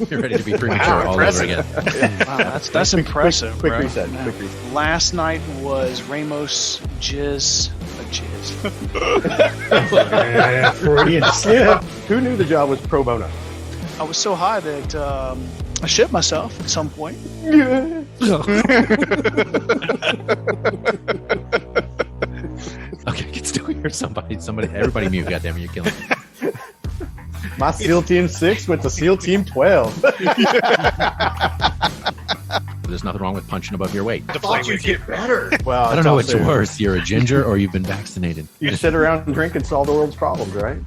You're ready to be premature all over again. Wow, that's impressive. Quick bro. reset. Yeah. Quick reset. Last night was Ramos Jizz. Freudian slip. Who knew the job was pro bono? I was so high that I shit myself at some point. Okay, I can still hear somebody. Everybody mute. Goddamn it, you're killing me. My SEAL Team 6 went to SEAL Team 12. There's nothing wrong with punching above your weight. I thought you'd get better. Well, I don't know what's worse. You're a ginger or you've been vaccinated. You sit around and drink and solve the world's problems, right?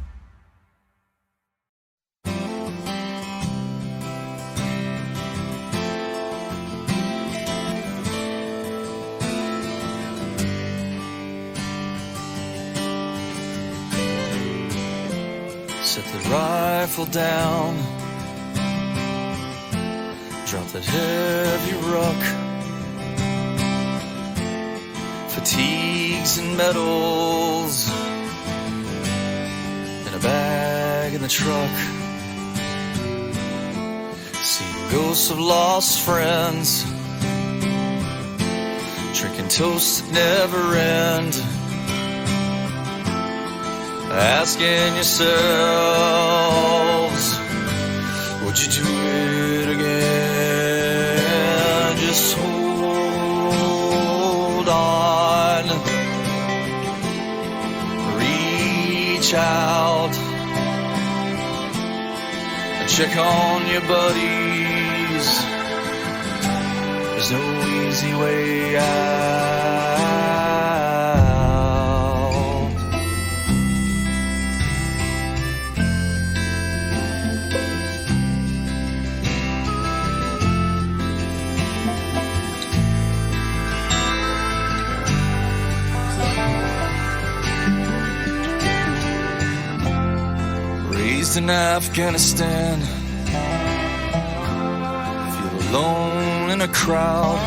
Set the rifle down, drop that heavy ruck, fatigues and medals in a bag in the truck. Seeing ghosts of lost friends, drinking toasts that never end. Asking yourselves, would you do it again? Just hold on, reach out, and check on your buddies. There's no easy way out. In Afghanistan, feel alone in a crowd.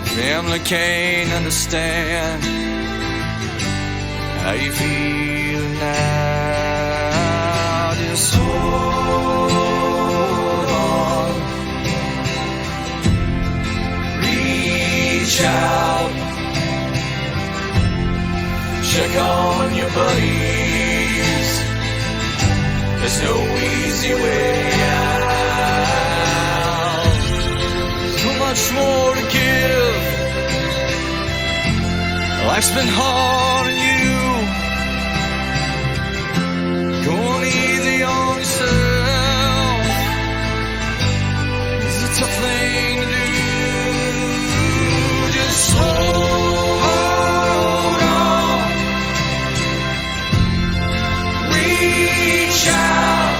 Family can't understand how you feel now. Just hold on, reach out, check on your buddies. There's no easy way out. So much more to give. Life's been hard on you. Going easy on yourself is a tough thing to do. Just hold on. Reach out.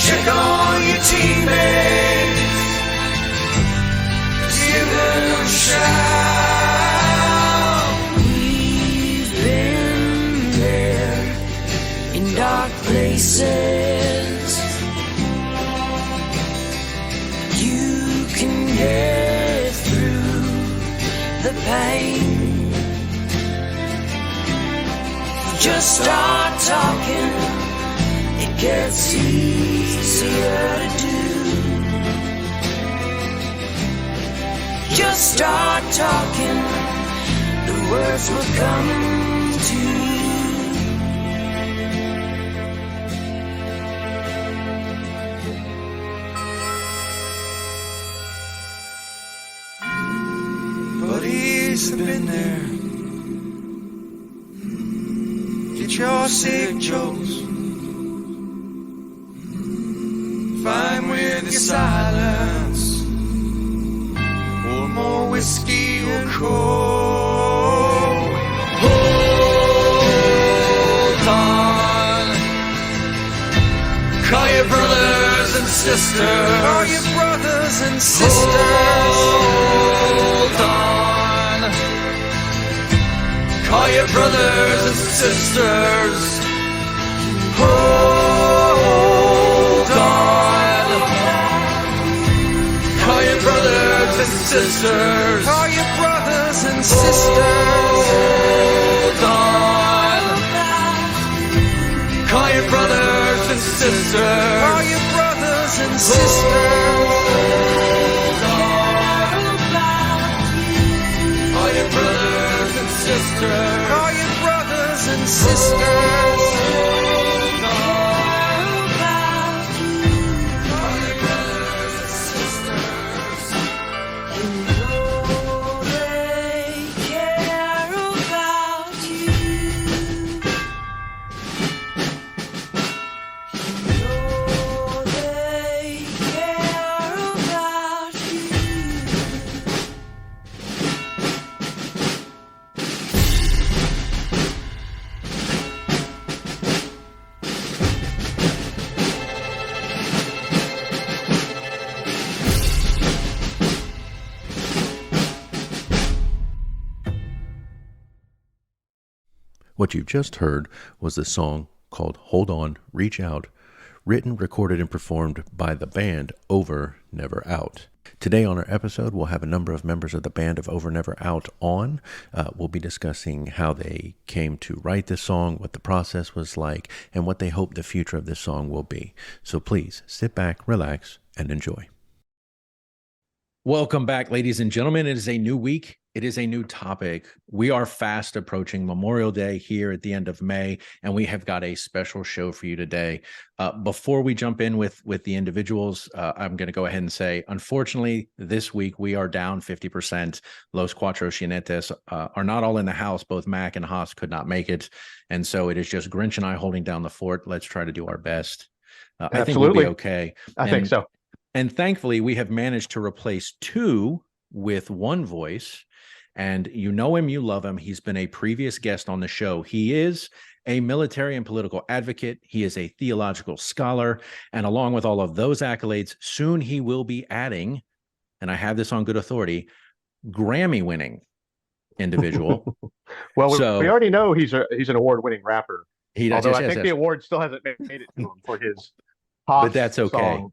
Check on your teammates. Give them a shout. We've been there in dark places. You can get through the pain. Just start talking. It gets easier to do. Just start talking, the words will come to you. Buddies have been there. Get your sick jokes. Fine with your silence. Or more whiskey or coke. Hold on. Call your brothers and sisters. Call your brothers and sisters. Hold on. Call your brothers and sisters. Hold on. Call your brothers and sisters. Call your brothers and sisters. Hold on. Call your sisters? Are you brothers and sisters? Are you brothers and sisters? Are you brothers and sisters? What you've just heard was the song called Hold On, Reach Out, written, recorded, and performed by the band Over, Never Out. Today on our episode, we'll have a number of members of the band of Over, Never Out on. We'll be discussing how they came to write this song, what the process was like, and what they hope the future of this song will be. So please sit back, relax, and enjoy. Welcome back, ladies and gentlemen. It is a new week. It is a new topic. We are fast approaching Memorial Day here at the end of May, and we have got a special show for you today. Before we jump in with the individuals, I'm going to go ahead and say, unfortunately, this week we are down 50%. Los Cuatro Jinetes are not all in the house. Both Mac and Haas could not make it, and so it is just Grinch and I holding down the fort. Let's try to do our best. I think we'll be okay. I think so. And thankfully, we have managed to replace two with one voice. And you know him, you love him. He's been a previous guest on the show. He is a military and political advocate. He is a theological scholar. And along with all of those accolades, soon he will be adding, and I have this on good authority, Grammy-winning individual. Well, So- we already know he's an award-winning rapper. He does, Although yes, I think yes, the yes. award still hasn't made it to him for his But that's okay. song.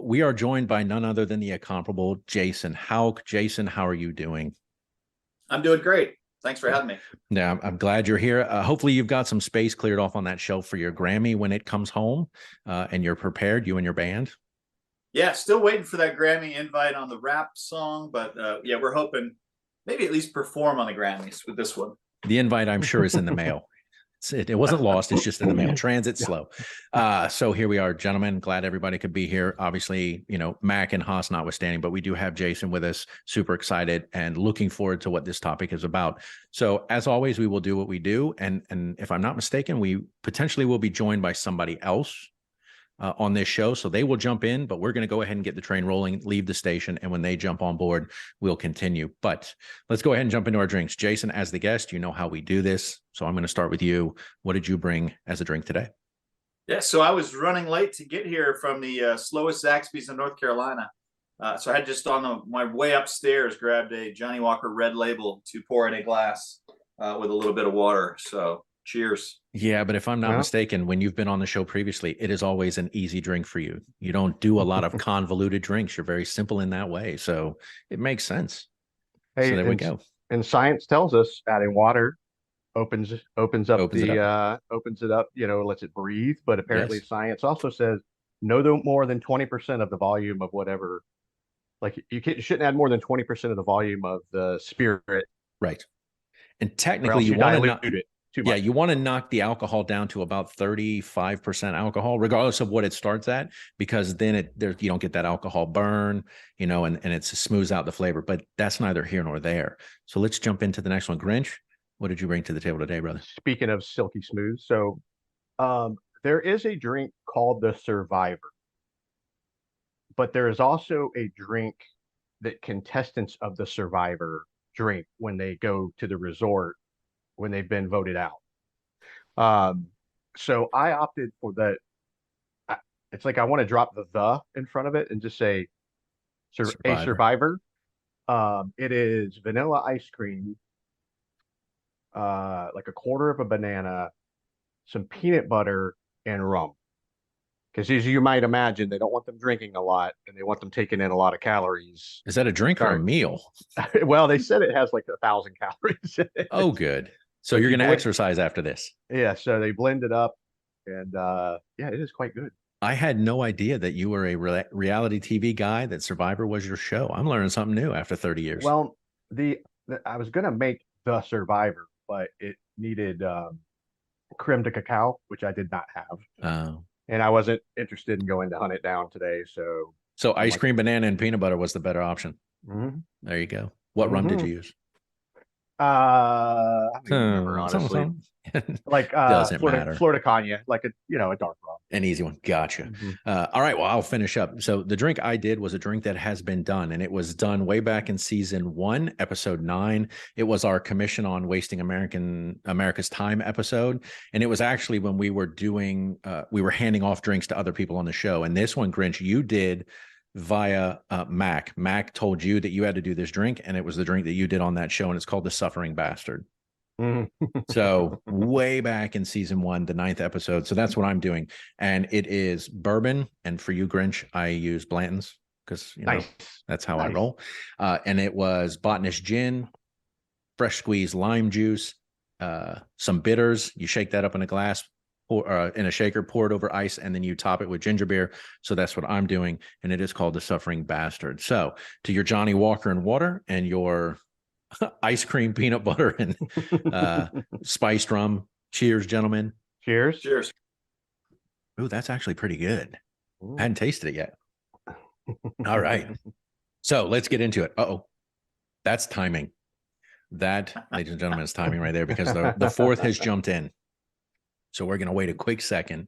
We are joined by none other than the incomparable Jason Houck. Jason, how are you doing? I'm doing great. Thanks for having me. Yeah, I'm glad you're here. Hopefully you've got some space cleared off on that shelf for your Grammy when it comes home, and you're prepared, you and your band. Yeah, still waiting for that Grammy invite on the rap song, but yeah, we're hoping maybe at least perform on the Grammys with this one. The invite, I'm sure, is in the mail. It wasn't lost. It's just in the mail. Transit slow. So here we are, gentlemen. Glad everybody could be here. Obviously, you know, Mac and Haas notwithstanding, but we do have Jason with us. Super excited and looking forward to what this topic is about. So as always, we will do what we do. And if I'm not mistaken, we potentially will be joined by somebody else on this show. So they will jump in, but we're going to go ahead and get the train rolling, leave the station. And when they jump on board, we'll continue. But let's go ahead and jump into our drinks. Jason, as the guest, you know how we do this. So I'm going to start with you. What did you bring as a drink today? Yeah, so I was running late to get here from the slowest Zaxby's in North Carolina. So I had just on my way upstairs grabbed a Johnny Walker Red Label to pour in a glass with a little bit of water. So cheers. Yeah, but if I'm not mistaken, when you've been on the show previously, it is always an easy drink for you. You don't do a lot of convoluted drinks. You're very simple in that way. So it makes sense. Hey, so there we go. And science tells us adding water opens it up, you know, lets it breathe. But apparently science also says no more than 20% of the volume of whatever, like you shouldn't add more than 20% of the volume of the spirit. Right. And technically you want to dilute it. Yeah, you want to knock the alcohol down to about 35% alcohol, regardless of what it starts at, because then you don't get that alcohol burn, you know, and it smooths out the flavor. But that's neither here nor there. So let's jump into the next one. Grinch, what did you bring to the table today, brother? Speaking of silky smooth, so there is a drink called the Survivor, but there is also a drink that contestants of the Survivor drink when they go to the resort when they've been voted out. So I opted for the, it's like I want to drop the in front of it and just say a Survivor. It is vanilla ice cream, like a quarter of a banana, some peanut butter, and rum. Because as you might imagine, they don't want them drinking a lot and they want them taking in a lot of calories. Is that a drink or a meal? Well, they said it has like 1,000 calories in it. Oh, good. So you're going to exercise after this. Yeah, so they blend it up and yeah, it is quite good. I had no idea that you were a reality TV guy, that Survivor was your show. I'm learning something new after 30 years. Well, I was gonna make The Survivor, but it needed creme de cacao, which I did not have, and I wasn't interested in going to hunt it down today. So ice cream, banana, and peanut butter was the better option. Mhm. There you go. What rum did you use? I don't even remember, honestly. Something. Like Doesn't matter. Florida Cognac, like a dark rum. An easy one. Gotcha. Mhm. All right. Well, I'll finish up. So the drink I did was a drink that has been done, and it was done way back in season 1, episode 9. It was our commission on wasting America's time episode. And it was actually when we were doing, we were handing off drinks to other people on the show. And this one, Grinch, you did via Mac. Mac told you that you had to do this drink, and it was the drink that you did on that show. And it's called the Suffering Bastard. So way back in season 1, the 9th episode. So that's what I'm doing. And it is bourbon. And for you, Grinch, I use Blanton's because Nice. that's how I roll. And it was botanist gin, fresh squeezed lime juice, some bitters. You shake that up in a glass or in a shaker, pour it over ice, and then you top it with ginger beer. So that's what I'm doing. And it is called the Suffering Bastard. So to your Johnny Walker and water and your ice cream, peanut butter, and spiced rum. Cheers, gentlemen. Cheers. Cheers. Ooh, that's actually pretty good. I hadn't tasted it yet. All right. So let's get into it. Uh-oh. That's timing. That, ladies and gentlemen, is timing right there because the fourth has jumped in. So we're going to wait a quick second.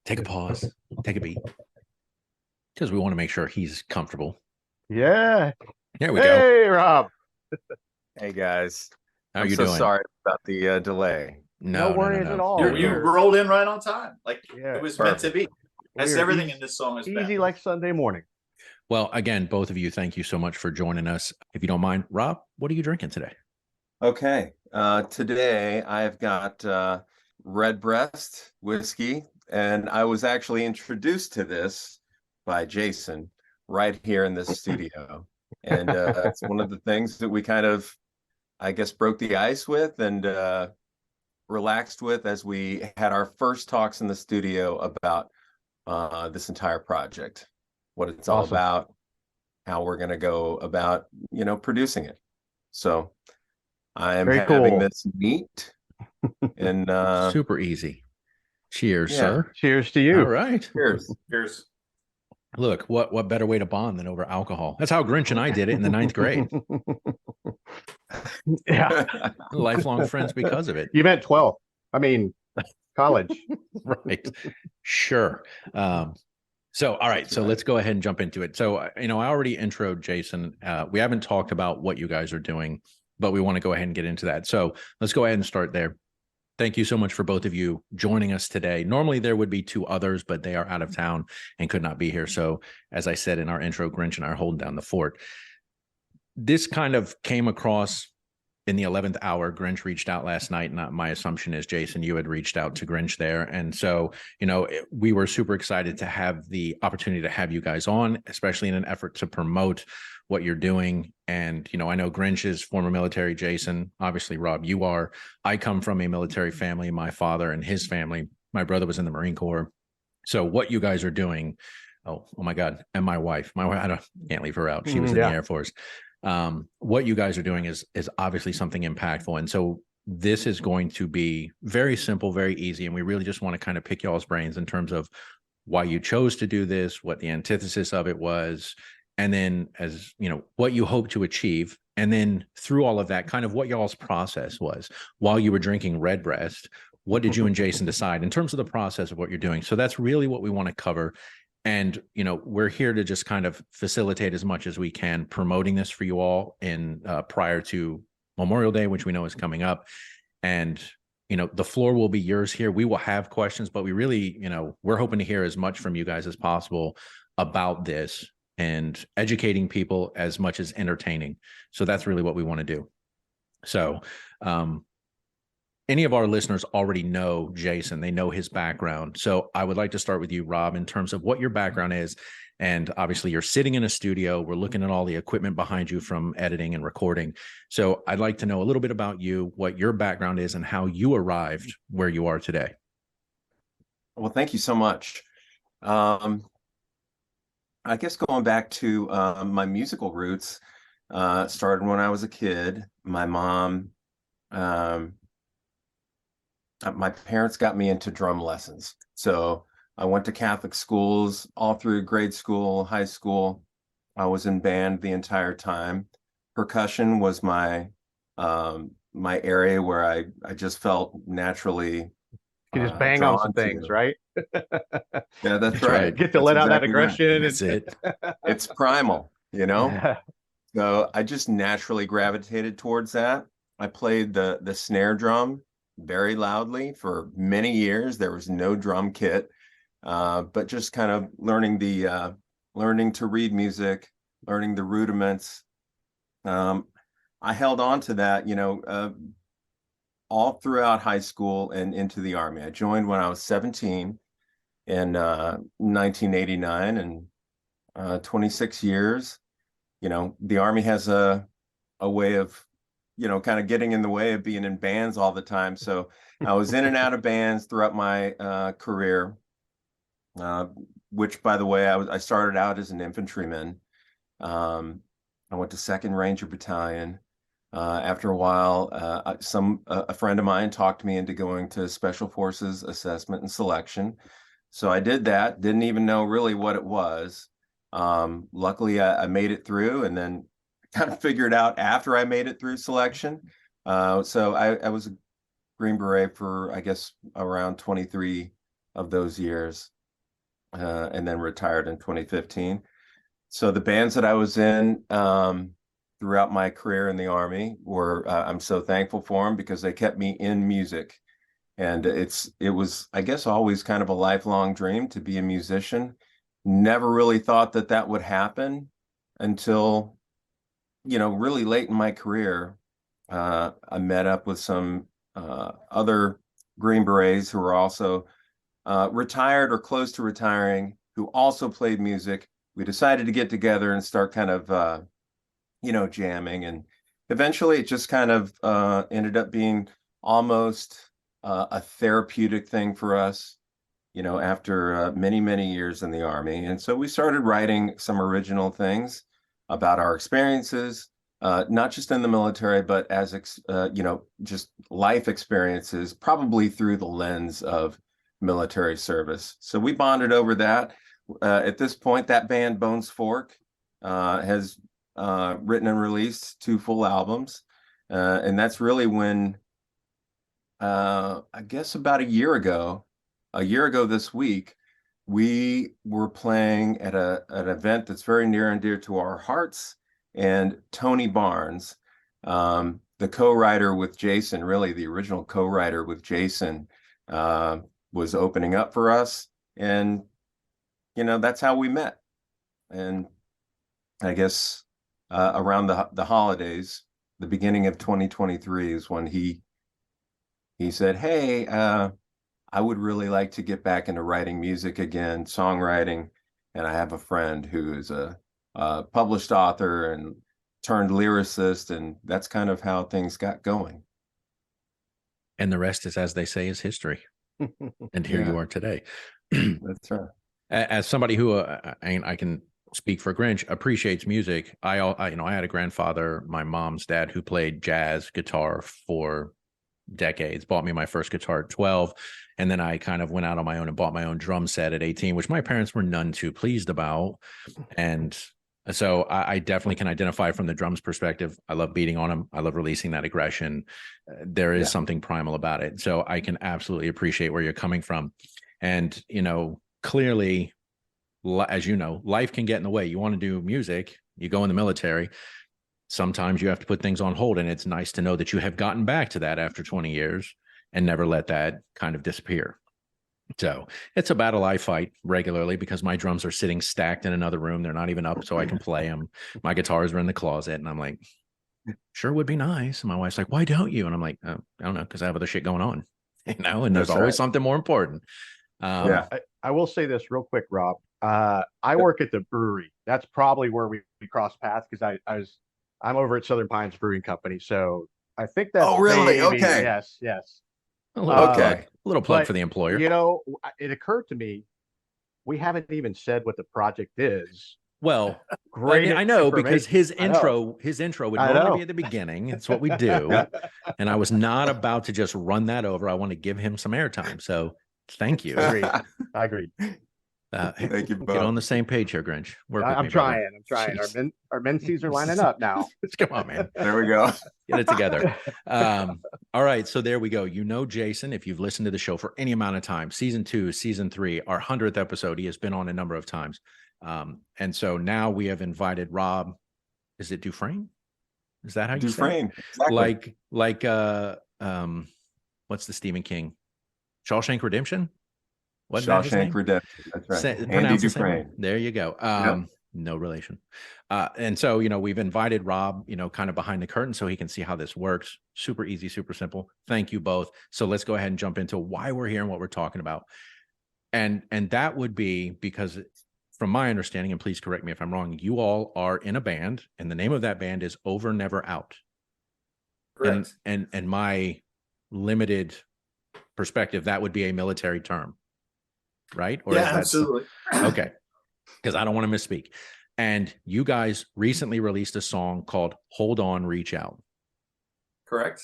Take a pause. Take a beat. Because we want to make sure he's comfortable. Yeah. There we go. Hey, Rob. Hey guys, How I'm you so doing? sorry about the delay. No worries at all. You rolled in right on time. Like Yeah. it was meant to be. That's We're everything easy- in this song is Easy bad. like Sunday morning. Well, again, both of you, thank you so much for joining us. If you don't mind, Rob, what are you drinking today? Okay, today I've got Redbreast whiskey, and I was actually introduced to this by Jason right here in this studio. And it's one of the things that we kind of, I guess, broke the ice with and relaxed with as we had our first talks in the studio about this entire project, what it's all Awesome. about, how we're going to go about, producing it. So I'm Very having cool. this neat and Super easy. Cheers, yeah. sir. Cheers to you. All right. cheers. Cheers. Look, what better way to bond than over alcohol? That's how Grinch and I did it in the 9th grade. Yeah. Lifelong friends because of it. You meant 12. I mean, college. Right. Sure. So, all right. So let's go ahead and jump into it. So, I already introed Jason. We haven't talked about what you guys are doing, but we want to go ahead and get into that. So let's go ahead and start there. Thank you so much for both of you joining us today. Normally there would be 2 others, but they are out of town and could not be here. So as I said in our intro, Grinch and I are holding down the fort. This kind of came across in the 11th hour. Grinch reached out last night. And my assumption is, Jason, you had reached out to Grinch there. And so, we were super excited to have the opportunity to have you guys on, especially in an effort to promote what you're doing. And, I know Grinch is former military. Jason, obviously, Rob, you are. I come from a military family. My father and his family, my brother was in the Marine Corps. So what you guys are doing, oh my God. And my wife, I can't leave her out. She was in the Air Force. What you guys are doing is obviously something impactful. And so this is going to be very simple, very easy. And we really just want to kind of pick y'all's brains in terms of why you chose to do this, what the antithesis of it was, and then what you hope to achieve. And then through all of that, kind of what y'all's process was while you were drinking Redbreast. What did you and Jason decide in terms of the process of what you're doing? So that's really what we want to cover. And, we're here to just kind of facilitate as much as we can promoting this for you all in prior to Memorial Day, which we know is coming up. And, the floor will be yours here. We will have questions, but we really, we're hoping to hear as much from you guys as possible about this and educating people as much as entertaining. So that's really what we want to do. So, any of our listeners already know Jason, they know his background. So I would like to start with you, Rob, in terms of what your background is. And obviously you're sitting in a studio. We're looking at all the equipment behind you from editing and recording. So I'd like to know a little bit about you, what your background is and how you arrived where you are today. Well, thank you so much. Um, I guess going back to my musical roots, started when I was a kid. My mom, um, my parents got me into drum lessons. So I went to Catholic schools all through grade school, high school. I was in band the entire time. Percussion was my area where I just felt naturally You just bang on some drawn things, to. right? Yeah, that's That's right. right. Get to That's let out that exactly right. aggression. That's it. It's primal, you know? Yeah. So I just naturally gravitated towards that. I played the snare drum very loudly for many years. There was no drum kit, but just kind of learning to read music, learning the rudiments. I held on to that, all throughout high school and into the Army. I joined when I was 17 in 1989, and 26 years. The Army has a way of, kind of getting in the way of being in bands all the time. So I was in and out of bands throughout my career, uh, which, by the way, I started out as an infantryman. I went to Second Ranger Battalion. After a while, a friend of mine talked me into going to Special Forces Assessment and Selection. So I did that. Didn't even know really what it was. Luckily, I made it through, and then kind of figured out after I made it through selection. So I was a Green Beret for, I guess, around 23 of those years, and then retired in 2015. So the bands that I was in throughout my career in the Army were, I'm so thankful for them because they kept me in music. And it was, I guess, always kind of a lifelong dream to be a musician. Never really thought that would happen until, really late in my career. I met up with some other Green Berets who were also retired or close to retiring, who also played music. We decided to get together and start kind of, jamming. And eventually it just kind of ended up being almost a therapeutic thing for us, after many, many years in the Army. And so we started writing some original things about our experiences, not just in the military, but as, just life experiences, probably through the lens of military service. So we bonded over that. At this point, that band Bones Fork has written and released 2 full albums. And that's really when, I guess about a year ago this week, we were playing at an event that's very near and dear to our hearts. And Tony Barnes, the co-writer with Jason, really the original co-writer with Jason, was opening up for us. And, that's how we met. And I guess around the holidays, the beginning of 2023 is when he said, "Hey, I would really like to get back into writing music again, songwriting. And I have a friend who is a published author and turned lyricist." And that's kind of how things got going. And the rest is, as they say, is history. And here you are today. That's right. As somebody who I can speak for Grinch, appreciates music. I had a grandfather, my mom's dad, who played jazz guitar for decades, bought me my first guitar at 12. And then I kind of went out on my own and bought my own drum set at 18, which my parents were none too pleased about. And so I definitely can identify from the drums perspective. I love beating on them. I love releasing that aggression. There is something primal about it. So I can absolutely appreciate where you're coming from. And, clearly, as you know, life can get in the way. You want to do music, you go in the military. Sometimes you have to put things on hold. And it's nice to know that you have gotten back to that after 20 years and never let that kind of disappear. So it's a battle I fight regularly because my drums are sitting stacked in another room. They're not even up so I can play them. My guitars are in the closet. And I'm like, sure would be nice. And my wife's like, why don't you? And I'm like, I don't know, because I have other shit going on, and there's always something more important. I will say this real quick, Rob. I work at the brewery. That's probably where we crossed paths because I'm over at Southern Pines Brewing Company. So I think that's Oh, really? maybe, Okay. yes. A little Okay. plug. A little plug but, for the employer. You know, it occurred to me, we haven't even said what the project is. Well, Great I know because information. his intro would I normally know. be at the beginning. It's what we do. And I was not about to just run that over. I want to give him some airtime. So thank you. Agreed. I agreed. Thank you Get both. on the same page here, Grinch. Work with I'm me, brother. trying. I'm trying. Jeez. Our mensees are lining up now. Come on, man. There we go. Get it together. All right. So there we go. You know, Jason, if you've listened to the show for any amount of time, season 2, season 3, our 100th episode, he has been on a number of times. And so now we have invited Rob. Is it Dufresne? Is that how you say it? Dufresne. Exactly. Like what's the Stephen King? Shawshank Redemption? Wasn't that his Shawshank name? Redemption. That's right. Andy Pronounce the same way. Dufresne. There you go. Yep. No relation. And so, you know, we've invited Rob, you know, kind of behind the curtain so he can see how this works. Super easy, super simple. Thank you both. So let's go ahead and jump into why we're here and what we're talking about. And that would be because from my understanding, and please correct me if I'm wrong, you all are in a band and the name of that band is Over Never Out. Correct. And my limited perspective, that would be a military term, right? Or Yeah, is that absolutely. okay? Because I don't want to misspeak. And you guys recently released a song called Hold On, Reach Out. Correct.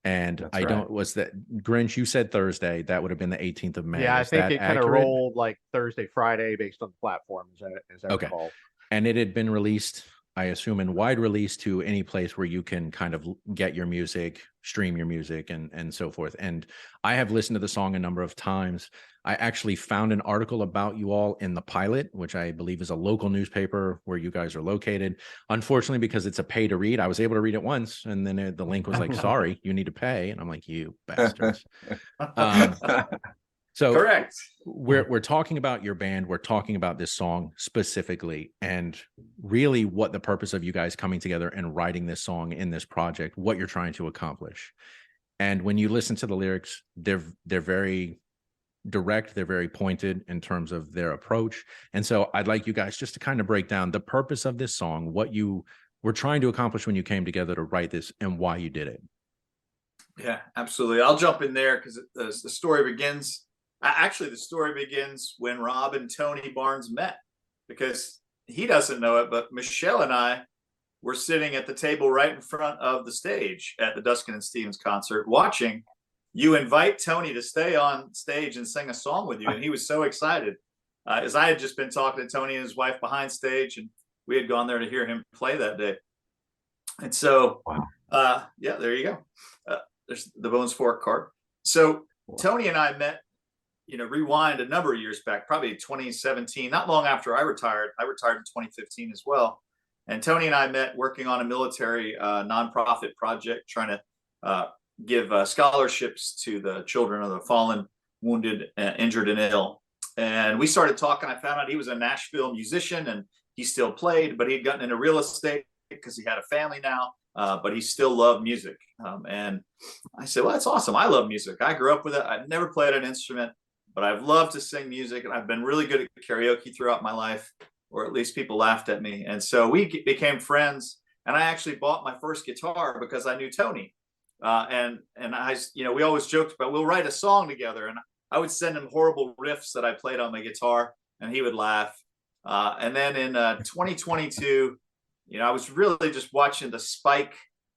And That's I right. don't, was that Grinch? You said Thursday. That would have been the 18th of May. Yeah, I Is think that it kind of accurate? rolled like Thursday, Friday based on the platform, as I Okay. recall. And it had been released, I assume, in wide release to any place where you can kind of get your music, stream your music, and so forth. And I have listened to the song a number of times. I actually found an article about you all in The Pilot, which I believe is a local newspaper where you guys are located. Unfortunately, because it's a pay to read, I was able to read it once, and then the link was like, sorry, you need to pay. And I'm like, you bastards. So Correct. we're talking about your band. We're talking about this song specifically, and really what the purpose of you guys coming together and writing this song in this project, what you're trying to accomplish. And when you listen to the lyrics, they're very direct. They're very pointed in terms of their approach. And so I'd like you guys just to kind of break down the purpose of this song, what you were trying to accomplish when you came together to write this, and why you did it. Yeah, absolutely. I'll jump in there because the story begins. Actually, the story begins when Rob and Tony Barnes met, because he doesn't know it, but Michelle and I were sitting at the table right in front of the stage at the Duskin and Stevens concert, watching you invite Tony to stay on stage and sing a song with you. And he was so excited, as I had just been talking to Tony and his wife behind stage, and we had gone there to hear him play that day. And so, yeah, there you go. There's the Bones Fork card. So Tony and I met, you know, rewind a number of years back, probably 2017, not long after I retired. I retired in 2015 as well. And Tony and I met working on a military nonprofit project, trying to give scholarships to the children of the fallen, wounded, injured, and ill. And we started talking. I found out he was a Nashville musician and he still played, but he'd gotten into real estate because he had a family now, but he still loved music. And I said, well, that's awesome. I love music. I grew up with it. I've never played an instrument, but I've loved to sing music, and I've been really good at karaoke throughout my life, or at least people laughed at me. And so we became friends, and I actually bought my first guitar because I knew Tony. And I, you know, we always joked about we'll write a song together, and I would send him horrible riffs that I played on my guitar, and he would laugh. And then in 2022, you know, I was really just watching the spike,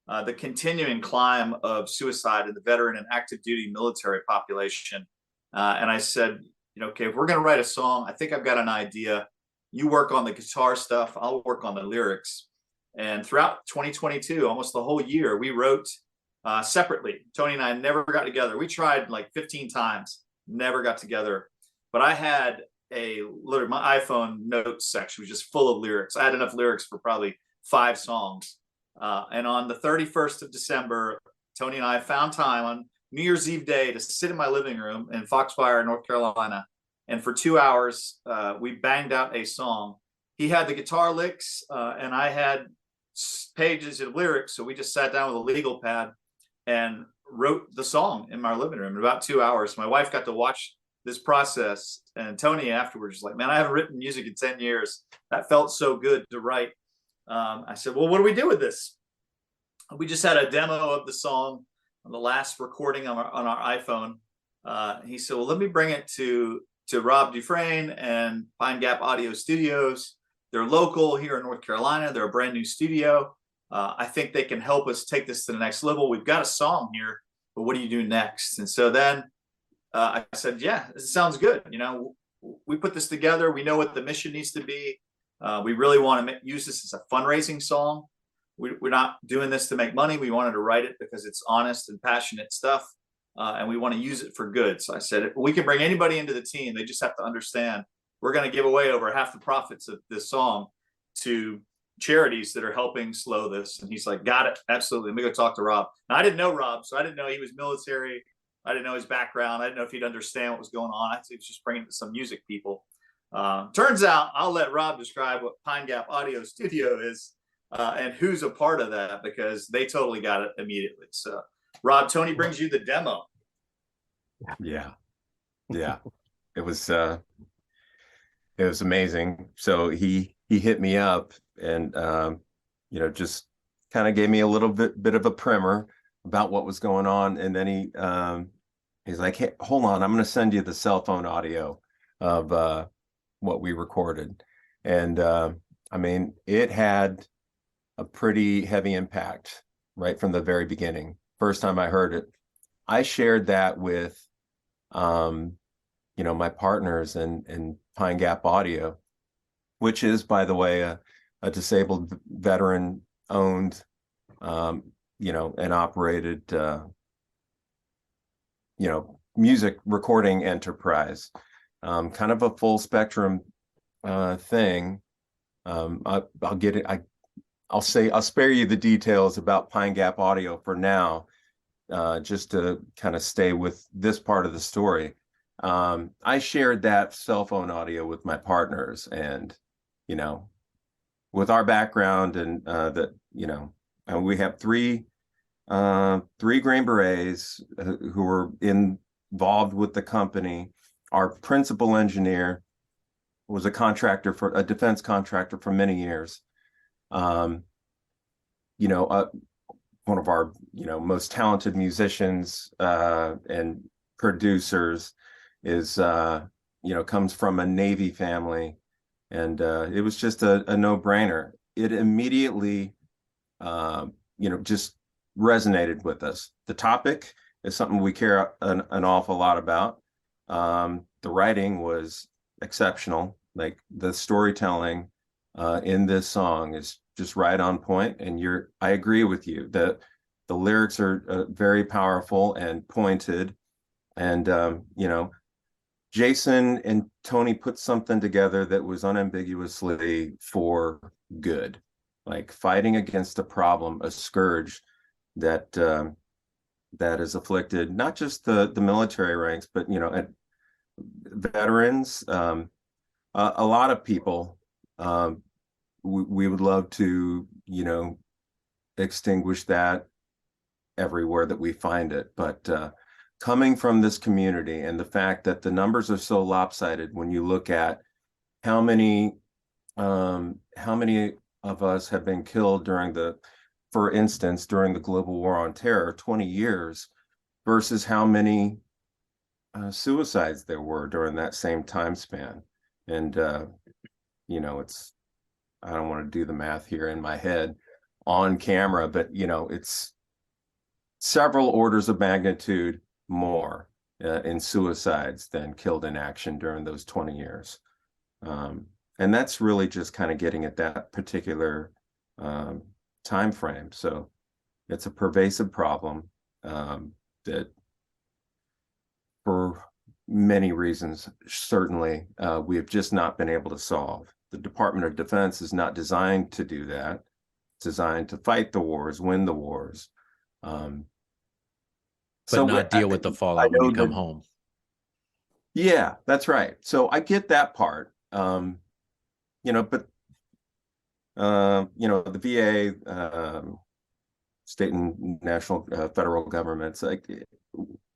the continuing climb of suicide in the veteran and active duty military population. And I said, you know, okay, if we're going to write a song, I think I've got an idea. You work on the guitar stuff, I'll work on the lyrics. And throughout 2022, almost the whole year, we wrote separately. Tony and I never got together. We tried like 15 times, never got together. But I had literally my iPhone notes section was just full of lyrics. I had enough lyrics for probably 5 songs. And on the 31st of December, Tony and I found time on New Year's Eve day to sit in my living room in Foxfire, North Carolina. And for 2 hours, we banged out a song. He had the guitar licks and I had pages of lyrics. So we just sat down with a legal pad and wrote the song in my living room in about 2 hours. My wife got to watch this process, and Tony afterwards was like, man, I haven't written music in 10 years. That felt so good to write. I said, well, what do we do with this? We just had a demo of the song. the last recording on our iPhone. He said, well, let me bring it to Rob Dufresne and Pine Gap Audio Studios. They're local here in North Carolina. They're a brand new studio. I think they can help us take this to the next level. We've got a song here, but what do you do next? And so then I said, yeah, this sounds good. You know, we put this together. We know what the mission needs to be. We really want to use this as a fundraising song. We're not doing this to make money. We wanted to write it because it's honest and passionate stuff. And we want to use it for good. So I said, we can bring anybody into the team. They just have to understand we're going to give away over half the profits of this song to charities that are helping slow this. And he's like, got it. Absolutely. Let me go talk to Rob. Now, I didn't know Rob, so I didn't know he was military. I didn't know his background. I didn't know if he'd understand what was going on. I think he was just bringing some music people. Turns out I'll let Rob describe what Pine Gap Audio Studio is and who's a part of that, because they totally got it immediately. So Rob, Tony brings you the demo. Yeah. It was amazing. So he hit me up and just kind of gave me a little bit of a primer about what was going on, and then he's like, hey, hold on, I'm going to send you the cell phone audio of what we recorded. And I mean, it had a pretty heavy impact right from the very beginning. First time I heard it, I shared that with my partners in Pine Gap Audio, which is, by the way, a disabled veteran owned and operated music recording enterprise, kind of a full spectrum thing. I'll spare you the details about Pine Gap Audio for now, just to kind of stay with this part of the story. I shared that cell phone audio with my partners, and with our background and and we have three Green Berets who were involved with the company. Our principal engineer was a defense contractor for many years. One of our most talented musicians and producers is comes from a Navy family, and it was just a no-brainer. It immediately just resonated with us. The topic is something we care an awful lot about. The writing was exceptional. Like, the storytelling in this song is just right on point. And I agree with you that the lyrics are very powerful and pointed. And, Jason and Tony put something together that was unambiguously for good, like fighting against a problem, a scourge that has afflicted not just the military ranks, but veterans, a lot of people. We would love to extinguish that everywhere that we find it, but coming from this community, and the fact that the numbers are so lopsided when you look at how many of us have been killed for instance, during the global war on terror, 20 years, versus how many suicides there were during that same time span. And, I don't want to do the math here in my head on camera, but, it's several orders of magnitude more in suicides than killed in action during those 20 years. And that's really just kind of getting at that particular time frame. So it's a pervasive problem that, for many reasons, certainly we have just not been able to solve. The Department of Defense is not designed to do that. It's designed to fight the wars, win the wars. But not deal with the fallout when you come home. Yeah, that's right. So I get that part. But the VA, state and national, federal governments, like,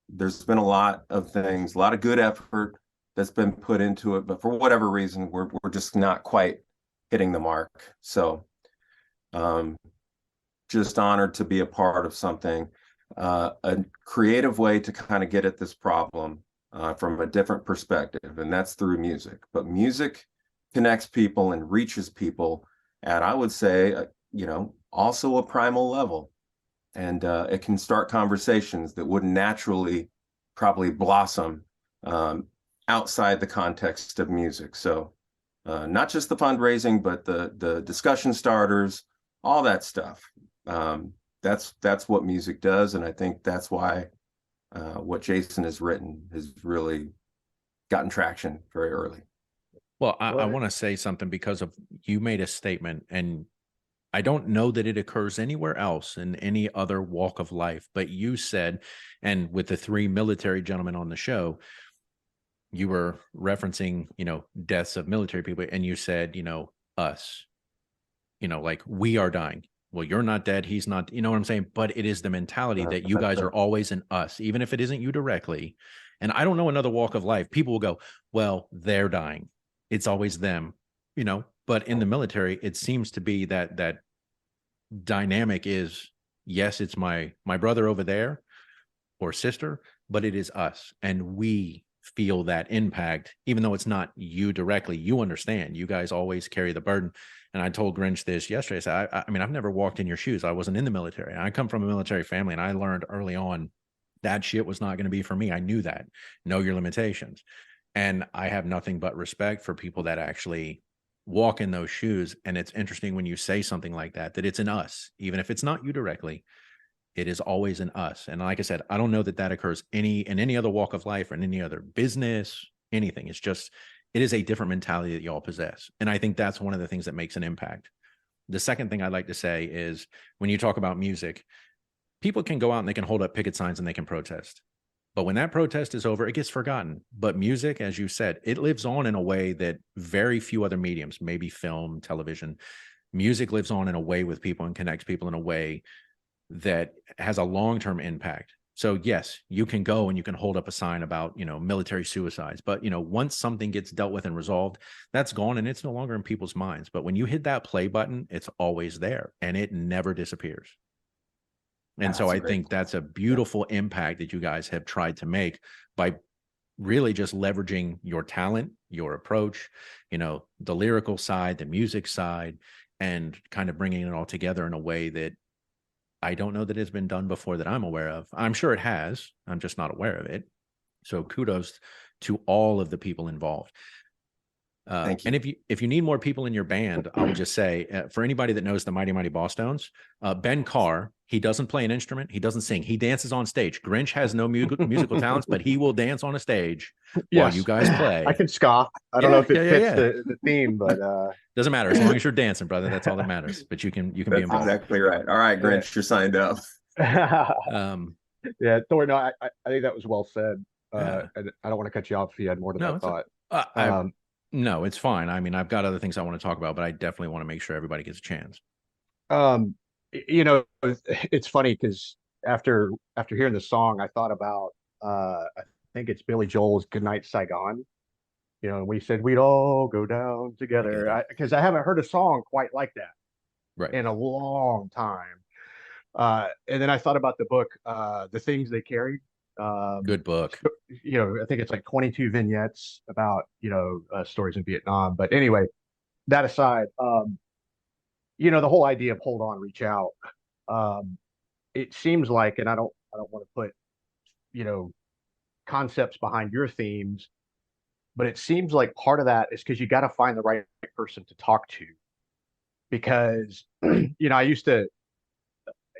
there's been a lot of things, a lot of good effort that's been put into it, but for whatever reason, we're just not quite hitting the mark. So, just honored to be a part of something a creative way to kind of get at this problem from a different perspective, and that's through music. But music connects people and reaches people at, I would say, also a primal level. And it can start conversations that wouldn't naturally probably blossom outside the context of music. So not just the fundraising, but the discussion starters, all that stuff. That's what music does, and I think that's why what Jason has written has really gotten traction very early. Well, I want to say something because of you made a statement, and I don't know that it occurs anywhere else in any other walk of life, but you said, and with the three military gentlemen on the show, you were referencing, deaths of military people, and you said, us, like we are dying. Well, you're not dead. He's not, you know what I'm saying? But it is the mentality that you guys are always in us, even if it isn't you directly. And I don't know another walk of life. People will go, well, they're dying. It's always them, but in the military, it seems to be that dynamic is, yes, it's my brother over there or sister, but it is us. And we feel that impact, even though it's not you directly. You understand, you guys always carry the burden. And I told Grinch this yesterday. I said, I mean, I've never walked in your shoes. I wasn't in the military. I come from a military family, and I learned early on that shit was not going to be for me. I knew that. Know your limitations. And I have nothing but respect for people that actually walk in those shoes. And it's interesting when you say something like that it's in us, even if it's not you directly. It is always in us. And like I said, I don't know that occurs in any other walk of life or in any other business, anything. It's just, it is a different mentality that y'all possess. And I think that's one of the things that makes an impact. The second thing I'd like to say is when you talk about music, people can go out and they can hold up picket signs and they can protest. But when that protest is over, it gets forgotten. But music, as you said, it lives on in a way that very few other mediums, maybe film, television, music lives on in a way with people and connects people in a way that has a long-term impact. So yes, you can go and you can hold up a sign about, military suicides, but once something gets dealt with and resolved, that's gone and it's no longer in people's minds. But when you hit that play button, it's always there and it never disappears. And so I think that's a beautiful impact that you guys have tried to make by really just leveraging your talent, your approach, the lyrical side, the music side, and kind of bringing it all together in a way that I don't know that it's been done before that I'm aware of. I'm sure it has. I'm just not aware of it. So kudos to all of the people involved. Thank you. And if you need more people in your band, I will just say, for anybody that knows the Mighty Mighty Bosstones, Ben Carr, he doesn't play an instrument. He doesn't sing. He dances on stage. Grinch has no musical talents, but he will dance on a stage while you guys play. I can ska. I don't know if it fits the theme, but doesn't matter as long as you're dancing, brother. That's all that matters. But you can be involved. Exactly right. All right, Grinch, you're signed up. Yeah, Thor. No, I think that was well said. And I don't want to cut you off if you had more to that thought. No, it's fine. I mean, I've got other things I want to talk about, but I definitely want to make sure everybody gets a chance. It's funny because after hearing the song, I thought about I think it's Billy Joel's "Goodnight Saigon." We said we'd all go down together because I haven't heard a song quite like that in a long time. And then I thought about the book, "The Things They Carried." Good book. I think it's like 22 vignettes about stories in Vietnam. But anyway, that aside, the whole idea of hold on, reach out. It seems like, and I don't want to put concepts behind your themes, but it seems like part of that is because you got to find the right person to talk to. Because I used to,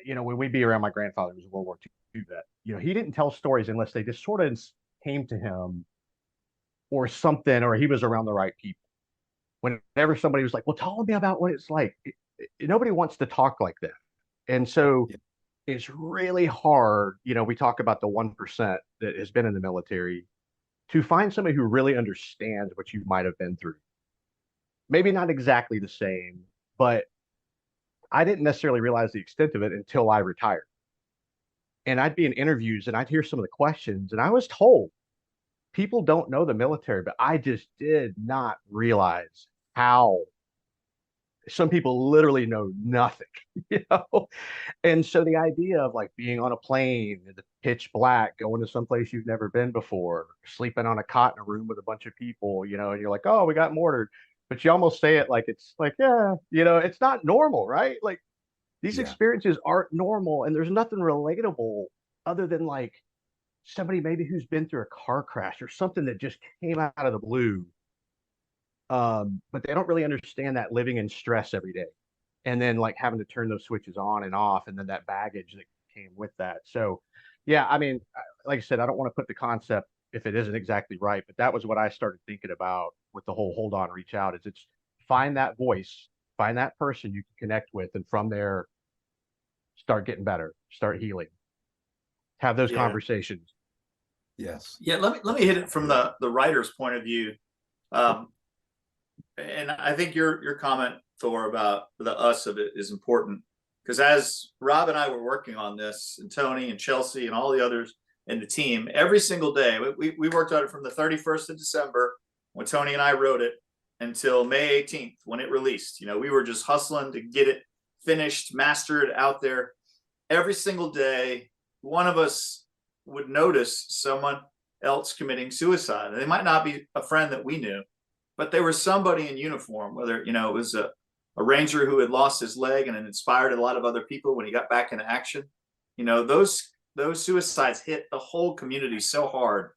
when we'd be around my grandfather, who was a World War II vet, he didn't tell stories unless they just sort of came to him or something, or he was around the right people. Whenever somebody was like, well, tell me about what it's like, nobody wants to talk like that. And so it's really hard. We talk about the 1% that has been in the military to find somebody who really understands what you might have been through. Maybe not exactly the same, but I didn't necessarily realize the extent of it until I retired. And I'd be in interviews and I'd hear some of the questions, and I was told people don't know the military, but I just did not realize how some people literally know nothing, you know? And so the idea of like being on a plane in the pitch black, going to someplace you've never been before, sleeping on a cot in a room with a bunch of people, you know, and you're like, oh, we got mortared. But you almost say it like it's like, yeah, you know, it's not normal, right? Like these Yeah. experiences aren't normal, and there's nothing relatable other than like somebody maybe who's been through a car crash or something that just came out of the blue. But they don't really understand that living in stress every day, and then like having to turn those switches on and off, and then that baggage that came with that. So, yeah, I mean, like I said, I don't want to put the concept if it isn't exactly right, but that was what I started thinking about with the whole hold on, reach out. Is it's find that voice, find that person you can connect with, and from there start getting better, start healing, have those Yeah. conversations. Yes. Yeah, let me hit it from the writer's point of view. And I think your comment, Thor, about the us of it is important, because as Rob and I were working on this, and Tony and Chelsea and all the others in the team, every single day, we worked on it from the 31st of December when Tony and I wrote it until May 18th when it released. You know, we were just hustling to get it finished, mastered, out there. Every single day, one of us would notice someone else committing suicide. And they might not be a friend that we knew, but they were somebody in uniform, whether, you know, it was a ranger who had lost his leg and it inspired a lot of other people when he got back into action. You know, those suicides hit the whole community so hard,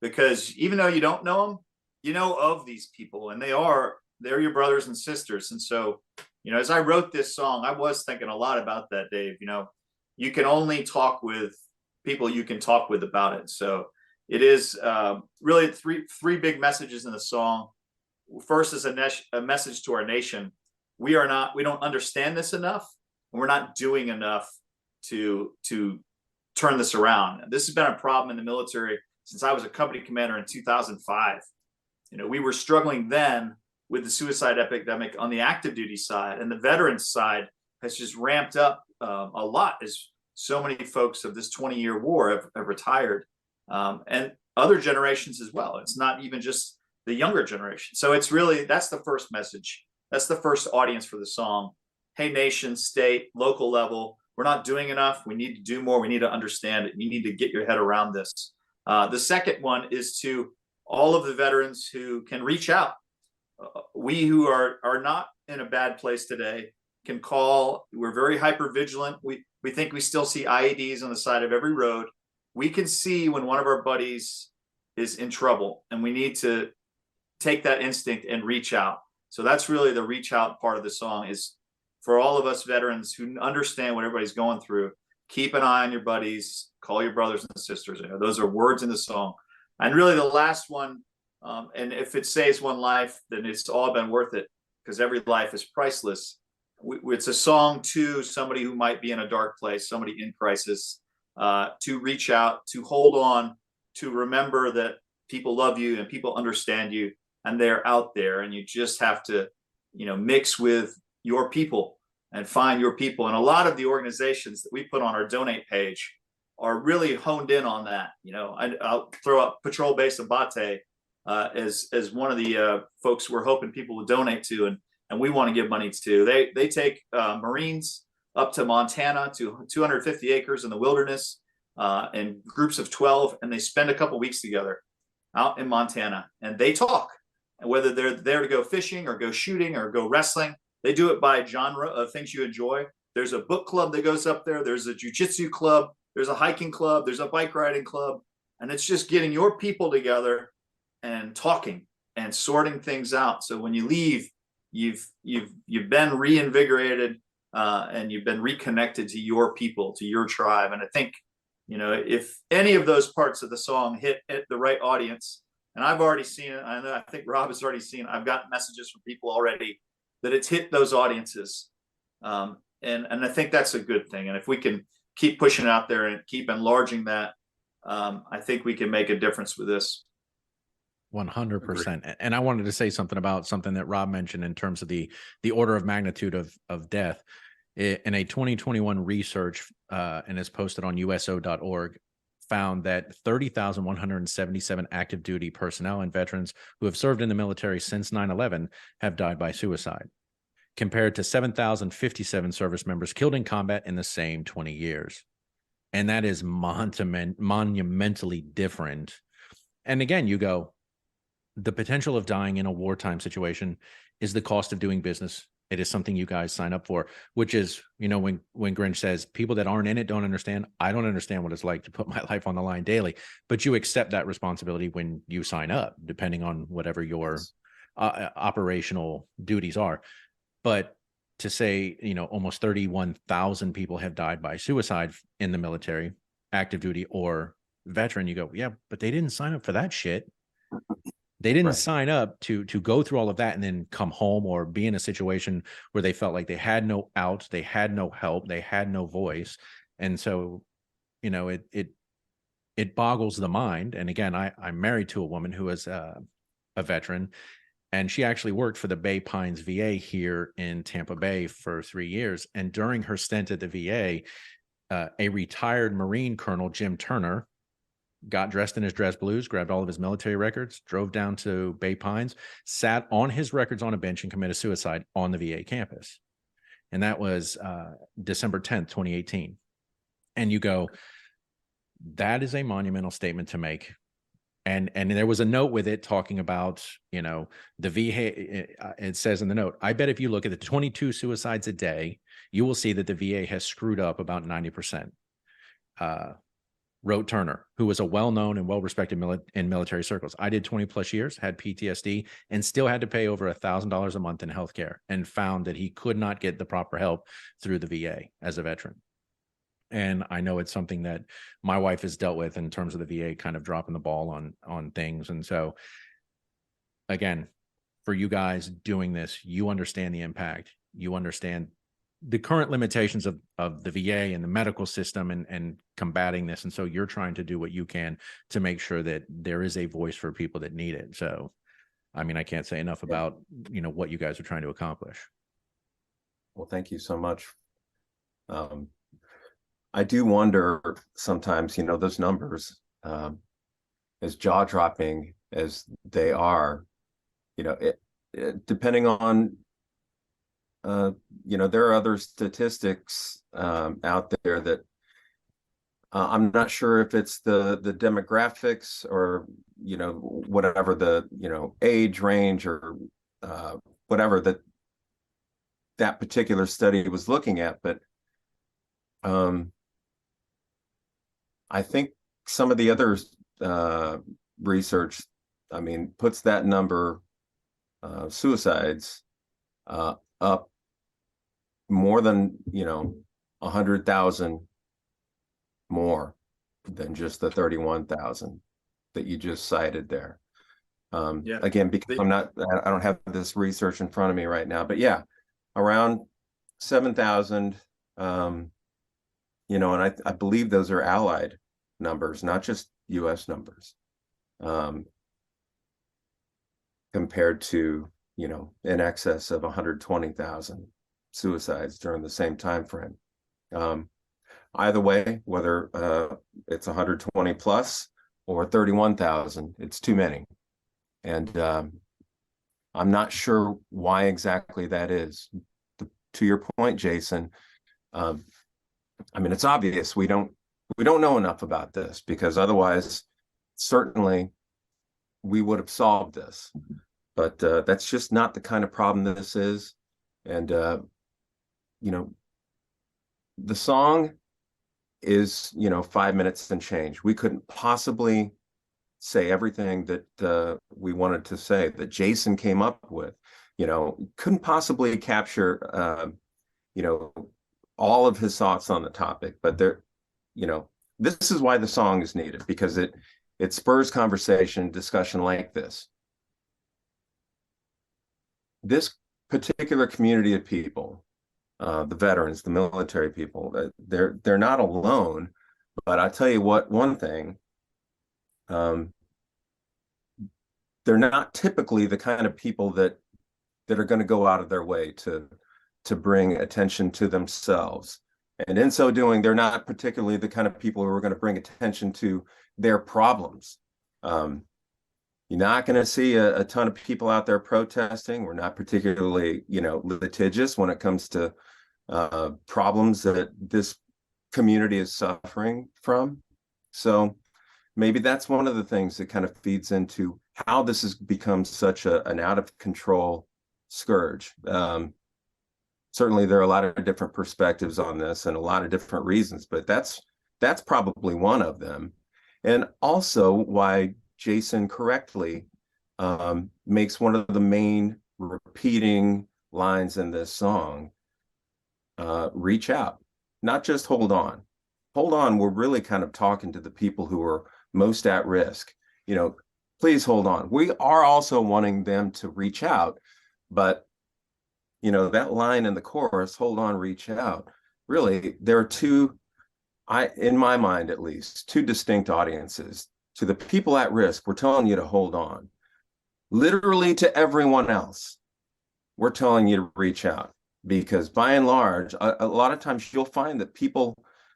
because even though you don't know them, you know of these people, and they're your brothers and sisters. And so, you know, as I wrote this song, I was thinking a lot about that, Dave. You know, you can only talk with people you can talk with about it. So it is really three big messages in the song. First is a message to our nation. We don't understand this enough, and we're not doing enough to turn this around. This has been a problem in the military since I was a company commander in 2005. You know, we were struggling then with the suicide epidemic on the active duty side, and the veterans side has just ramped up a lot as so many folks of this 20-year war have retired, and other generations as well. It's not even just the younger generation. So it's really, that's the first message. That's the first audience for the song. Hey, nation, state, local level, we're not doing enough. We need to do more. We need to understand it. You need to get your head around this. The second one is to all of the veterans who can reach out. We who are not in a bad place today can call. We're very hyper vigilant. We think we still see IEDs on the side of every road. We can see when one of our buddies is in trouble, and we need to take that instinct and reach out. So that's really the reach out part of the song, is for all of us veterans who understand what everybody's going through. Keep an eye on your buddies, call your brothers and sisters. You know, those are words in the song. And really the last one, and if it saves one life, then it's all been worth it, because every life is priceless. It's a song to somebody who might be in a dark place, somebody in crisis, to reach out, to hold on, to remember that people love you and people understand you, and they're out there, and you just have to, you know, mix with your people and find your people. And a lot of the organizations that we put on our donate page are really honed in on that. You know, I'll throw up Patrol Base Abate as one of the folks we're hoping people will donate to, and we want to give money to. They take Marines up to Montana, to 250 acres in the wilderness, in groups of 12, and they spend a couple weeks together out in Montana, and they talk. And whether they're there to go fishing or go shooting or go wrestling, they do it by genre of things you enjoy. There's a book club that goes up there. There's a jiu-jitsu club. There's a hiking club. There's a bike riding club. And it's just getting your people together and talking and sorting things out. So when you leave, you've been reinvigorated, and you've been reconnected to your people, to your tribe. And I think, you know, if any of those parts of the song hit the right audience, and I've already seen it, I think Rob has already seen it. I've gotten messages from people already that it's hit those audiences. And I think that's a good thing. And if we can keep pushing it out there and keep enlarging that, I think we can make a difference with this. 100%. And I wanted to say something about something that Rob mentioned in terms of the order of magnitude of death. In a 2021 research, and it's posted on uso.org, found that 30,177 active duty personnel and veterans who have served in the military since 9/11 have died by suicide. compared to 7,057 service members killed in combat in the same 20 years. And that is monumentally different. And again, you go, the potential of dying in a wartime situation is the cost of doing business. It is something you guys sign up for, which is, you know, when Grinch says people that aren't in it don't understand. I don't understand what it's like to put my life on the line daily, but you accept that responsibility when you sign up, depending on whatever your operational duties are. But to say, you know, almost 31,000 people have died by suicide in the military, active duty or veteran, you go, yeah, but they didn't sign up for that shit. They didn't sign up to go through all of that and then come home or be in a situation where they felt like they had no out, they had no help, they had no voice. And so, you know, it boggles the mind. And again, I'm married to a woman who is a veteran, and she actually worked for the Bay Pines VA here in Tampa Bay for 3 years. And during her stint at the VA, a retired Marine Colonel, Jim Turner, got dressed in his dress blues, grabbed all of his military records, drove down to Bay Pines, sat on his records on a bench and committed suicide on the VA campus. And that was December 10th, 2018. And you go, that is a monumental statement to make. And there was a note with it talking about, you know, the VA, it says in the note, I bet if you look at the 22 suicides a day, you will see that the VA has screwed up about 90%. Wrote Turner, who was a well-known and well-respected in military circles. I did 20 plus years, had PTSD, and still had to pay over $1,000 a month in healthcare, and found that he could not get the proper help through the VA as a veteran. And I know it's something that my wife has dealt with in terms of the VA kind of dropping the ball on things. And so, again, for you guys doing this, you understand the impact. You understand the current limitations of the VA and the medical system and combating this. And so you're trying to do what you can to make sure that there is a voice for people that need it. So, I mean, I can't say enough about, you know, what you guys are trying to accomplish. Well, thank you so much. I do wonder sometimes, you know, those numbers, as jaw-dropping as they are, you know, depending on, you know, there are other statistics out there that I'm not sure if it's the demographics or, you know, whatever the, you know, age range or whatever that particular study was looking at. But I think some of the other research, I mean, puts that number, suicides, up more than, you know, 100,000 more than just the 31,000 that you just cited there. Again, because I don't have this research in front of me right now, but yeah, around 7,000, you know, and I believe those are Allied numbers, not just US numbers, compared to, you know, in excess of 120,000 suicides during the same time frame. Either way, whether it's 120 plus or 31,000, it's too many. And I'm not sure why exactly that is. To your point, Jason, I mean, it's obvious we don't know enough about this, because otherwise, certainly, we would have solved this. But that's just not the kind of problem this is. And, you know, the song is, you know, 5 minutes and change. We couldn't possibly say everything that we wanted to say, that Jason came up with. You know, couldn't possibly capture, you know, all of his thoughts on the topic. But there, you know, this is why the song is needed, because it spurs conversation, discussion like this. This particular community of people, the veterans, the military people, they're not alone. But I tell you what, one thing, they're not typically the kind of people that are going to go out of their way to bring attention to themselves. And in so doing, they're not particularly the kind of people who are going to bring attention to their problems. You're not going to see a ton of people out there protesting. We're not particularly, litigious when it comes to problems that this community is suffering from. So maybe that's one of the things that kind of feeds into how this has become such an out of control scourge. Certainly, there are a lot of different perspectives on this and a lot of different reasons, but that's probably one of them. And also why Jason correctly makes one of the main repeating lines in this song, reach out, not just hold on. Hold on, we're really kind of talking to the people who are most at risk. Please hold on. We are also wanting them to reach out, but that line in the chorus, hold on, reach out. Really, there are two, in my mind at least, two distinct audiences. To the people at risk, we're telling you to hold on. Literally to everyone else, we're telling you to reach out, because by and large, a lot of times you'll find that people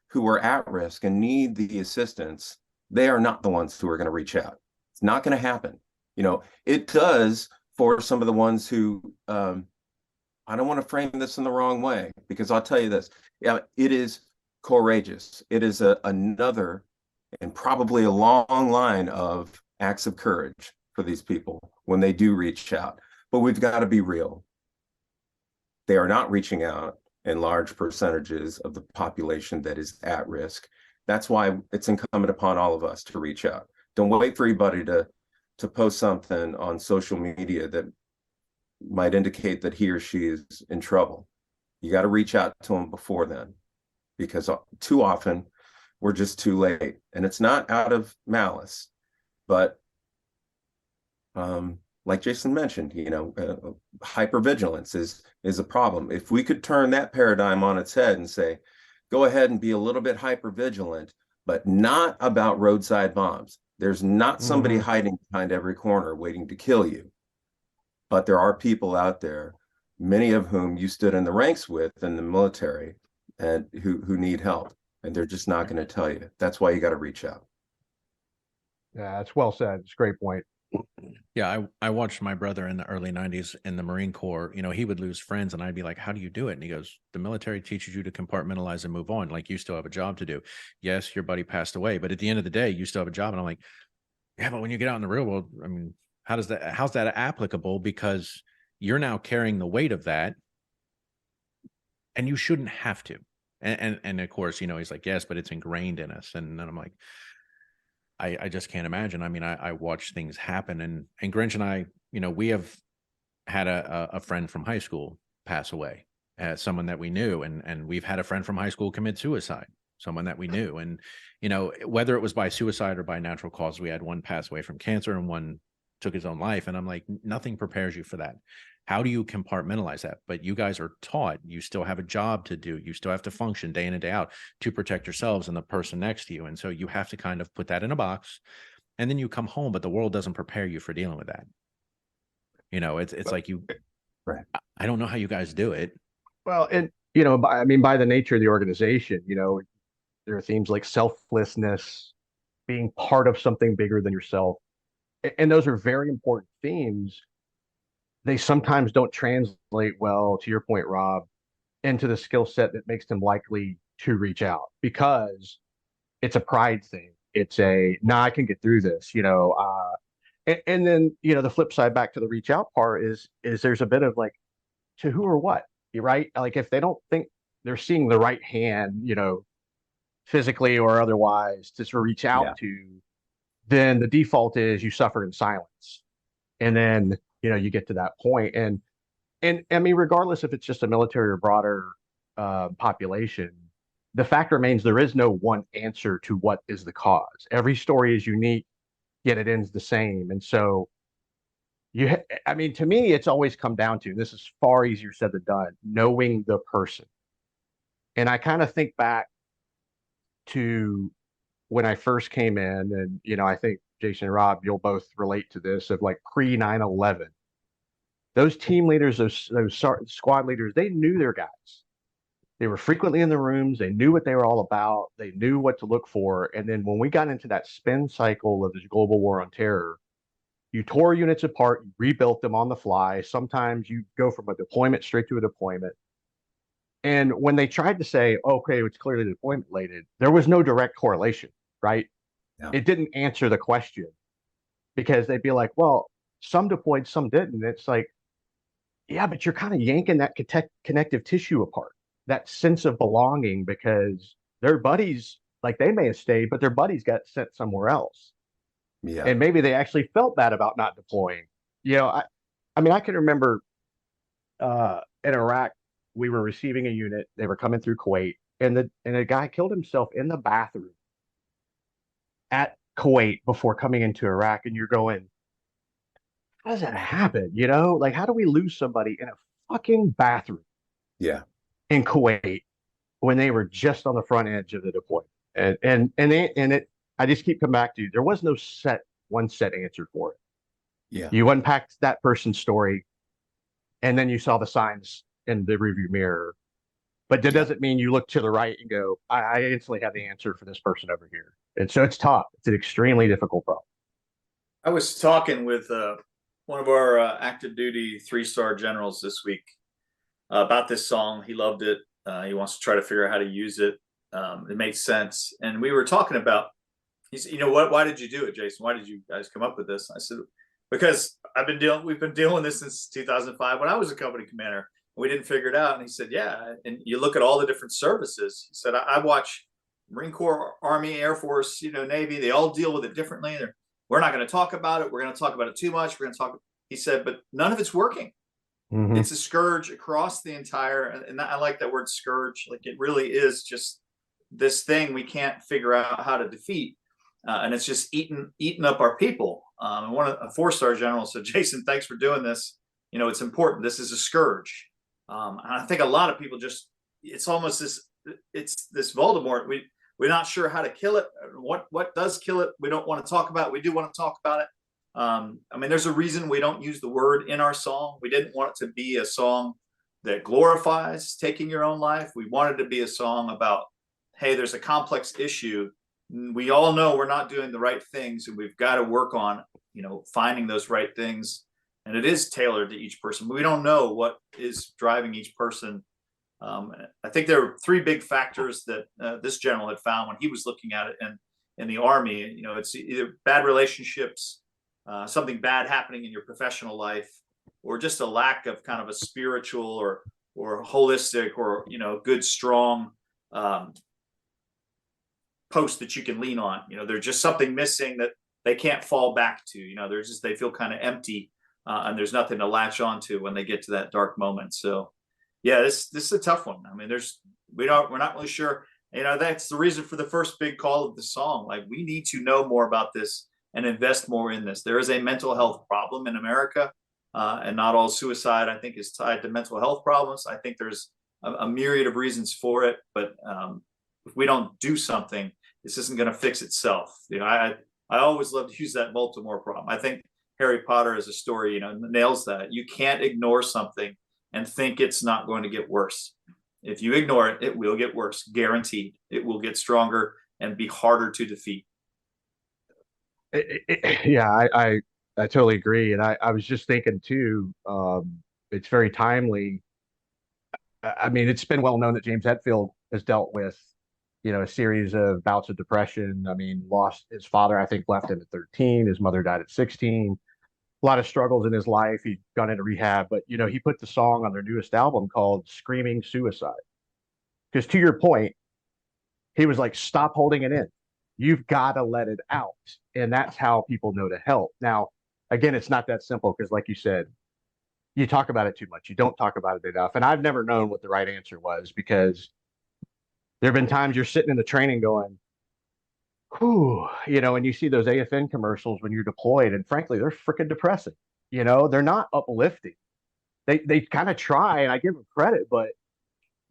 who are at risk and need the assistance, they are not the ones who are going to reach out. It's not going to happen. It does for some of the ones who, I don't want to frame this in the wrong way, because I'll tell you this, yeah, it is courageous. It is another and probably a long line of acts of courage for these people when they do reach out. But we've got to be real. They are not reaching out in large percentages of the population that is at risk. That's why it's incumbent upon all of us to reach out. Don't wait for anybody to post something on social media that might indicate that he or she is in trouble. You got to reach out to them before then, because too often we're just too late. And it's not out of malice, but like Jason mentioned, hypervigilance is a problem. If we could turn that paradigm on its head and say, go ahead and be a little bit hypervigilant, but not about roadside bombs. There's not somebody hiding behind every corner waiting to kill you. But there are people out there, many of whom you stood in the ranks with in the military, and who need help, and they're just not going to tell you. That's why you got to reach out. Yeah, that's well said. It's a great point. Yeah, I watched my brother in the early 90s in the Marine Corps. He would lose friends and I'd be like, how do you do it? And he goes, the military teaches you to compartmentalize and move on. Like, you still have a job to do. Yes, your buddy passed away, but at the end of the day, you still have a job. And I'm like, yeah, but when you get out in the real world, I mean, how's that applicable? Because you're now carrying the weight of that and you shouldn't have to. And of course, he's like, yes, but it's ingrained in us. And then I'm like, I just can't imagine. I mean, I watch things happen, and Grinch and I, we have had a friend from high school pass away, someone that we knew, and we've had a friend from high school commit suicide, someone that we knew. And, whether it was by suicide or by natural cause, we had one pass away from cancer and one took his own life. And I'm like, nothing prepares you for that. How do you compartmentalize that? But you guys are taught, you still have a job to do. You still have to function day in and day out to protect yourselves and the person next to you. And so you have to kind of put that in a box, and then you come home, but the world doesn't prepare you for dealing with that. It's like Right. I don't know how you guys do it. Well, and by the nature of the organization, there are themes like selflessness, being part of something bigger than yourself, and those are very important themes. They sometimes don't translate well, to your point, Rob, into the skill set that makes them likely to reach out, because it's a pride thing. It's I can get through this, and then, the flip side back to the reach out part is there's a bit of like, to who or what, right? Like, if they don't think they're seeing the right hand, physically or otherwise to sort of reach out to, then the default is you suffer in silence. And then, you get to that point. And I mean, regardless if it's just a military or broader population, the fact remains there is no one answer to what is the cause. Every story is unique, yet it ends the same. And so I mean, to me, it's always come down to, this is far easier said than done, knowing the person. And I kind of think back to when I first came in, and, I think Jason and Rob, you'll both relate to this, of like pre 9/11. Those team leaders, those squad leaders, they knew their guys. They were frequently in the rooms. They knew what they were all about. They knew what to look for. And then when we got into that spin cycle of this global war on terror, You tore units apart, you rebuilt them on the fly. Sometimes you go from a deployment straight to a deployment. And when they tried to say, okay, it's clearly deployment related, there was no direct correlation, right? Yeah. It didn't answer the question because they'd be like, well, some deployed, some didn't. It's like, yeah, but you're kind of yanking that connective tissue apart, that sense of belonging, because their buddies, like they may have stayed, but their buddies got sent somewhere else. Yeah. And maybe they actually felt bad about not deploying. I mean, I can remember in Iraq, we were receiving a unit. They were coming through Kuwait, and a guy killed himself in the bathroom at Kuwait before coming into Iraq. And you're going, how does that happen? Like, how do we lose somebody in a fucking bathroom Yeah. in Kuwait when they were just on the front edge of the deployment? I just keep coming back to, there was no one set answer for it. Yeah. You unpacked that person's story, and then you saw the signs in the rearview mirror. But that doesn't mean you look to the right and go, I instantly have the answer for this person over here. And so it's tough. It's an extremely difficult problem. I was talking with one of our active duty 3-star generals this week about this song. He loved it. He wants to try to figure out how to use it. It makes sense. And we were talking about, he said, why did you do it, Jason? Why did you guys come up with this? I said, because we've been dealing with this since 2005 when I was a company commander. We didn't figure it out. And he said, yeah. And you look at all the different services. He said, I watch Marine Corps, Army, Air Force, Navy. They all deal with it differently. We're not going to talk about it. We're going to talk about it too much. We're going to talk. He said, but none of it's working. Mm-hmm. It's a scourge across the entire, and I like that word scourge. Like, it really is just this thing we can't figure out how to defeat. And it's just eating up our people. And a 4-star general said, Jason, thanks for doing this. It's important. This is a scourge. And I think a lot of people it's almost this Voldemort. We're not sure how to kill it. What does kill it? We don't want to talk about it. We do want to talk about it. I mean, there's a reason we don't use the word in our song. We didn't want it to be a song that glorifies taking your own life. We wanted to be a song about, hey, there's a complex issue. We all know we're not doing the right things, and we've got to work on, finding those right things. And it is tailored to each person, but we don't know what is driving each person. I think there are 3 big factors that this general had found when he was looking at it in the Army. It's either bad relationships, something bad happening in your professional life, or just a lack of kind of a spiritual or holistic or, good, strong post that you can lean on. There's just something missing that they can't fall back to. They feel kind of empty, and there's nothing to latch onto when they get to that dark moment. So yeah, this is a tough one. I mean, we're not really sure. That's the reason for the first big call of the song. Like, we need to know more about this and invest more in this. There is a mental health problem in America, and not all suicide, I think, is tied to mental health problems. I think there's a myriad of reasons for it, but if we don't do something, this isn't going to fix itself. I always love to use that Baltimore problem. I think Harry Potter as a story, nails that. You can't ignore something and think it's not going to get worse. If you ignore it, it will get worse. Guaranteed. It will get stronger and be harder to defeat. Yeah, I totally agree. And I was just thinking too, it's very timely. I mean, it's been well known that James Hetfield has dealt with, a series of bouts of depression. I mean, lost his father, I think, left him at 13. His mother died at 16. A lot of struggles in his life. He'd gone into rehab, but he put the song on their newest album called Screaming Suicide. Because to your point, he was like, stop holding it in. You've got to let it out. And that's how people know to help. Now, again, it's not that simple because, like you said, you talk about it too much. You don't talk about it enough. And I've never known what the right answer was, because there have been times you're sitting in the training going, whew, and you see those AFN commercials when you're deployed, and frankly, they're freaking depressing. They're not uplifting. They kind of try, and I give them credit, but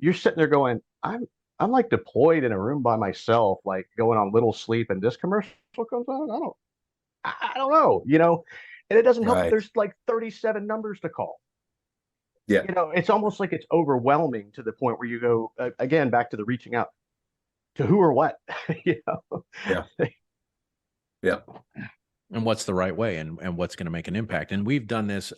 you're sitting there going, I'm like deployed in a room by myself, like going on little sleep, and this commercial comes on. I don't know, and it doesn't help that there's like 37 numbers to call. Yeah. It's almost like it's overwhelming to the point where you go, again, back to the reaching out to who or what, Yeah. Yeah. and what's the right way, and what's going to make an impact. And we've done this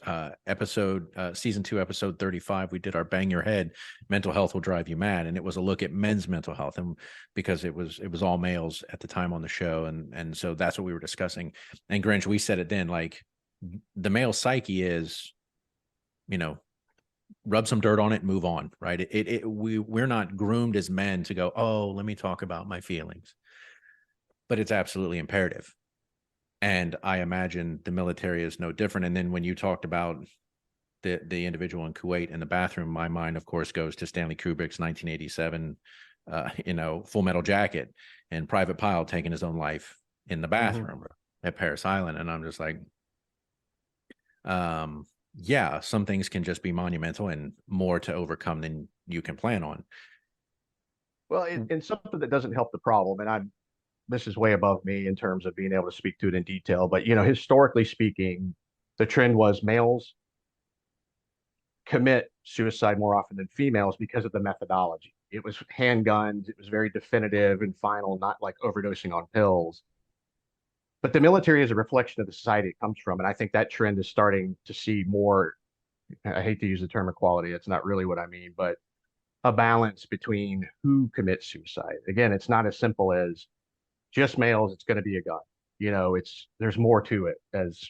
season 2, episode 35. We did our Bang Your Head, Mental Health Will Drive You Mad. And it was a look at men's mental health. And because it was all males at the time on the show. And so that's what we were discussing. And Grinch, we said it then, like, the male psyche is, rub some dirt on it and move on. Right. We're not groomed as men to go, oh, let me talk about my feelings, but it's absolutely imperative. And I imagine the military is no different. And then when you talked about the individual in Kuwait in the bathroom, my mind, of course, goes to Stanley Kubrick's 1987, Full Metal Jacket, and Private Pyle taking his own life in the bathroom at Paris Island. And I'm just like, yeah, some things can just be monumental and more to overcome than you can plan on. Well, and something that doesn't help the problem, and this is way above me in terms of being able to speak to it in detail, but historically speaking, the trend was males commit suicide more often than females because of the methodology. It was handguns, it was very definitive and final, not like overdosing on pills. But the military is a reflection of the society it comes from, and I think that trend is starting to see more. I hate to use the term equality, it's not really what I mean, but a balance between who commits suicide. Again, it's not as simple as just males, it's going to be a gun. There's more to it. As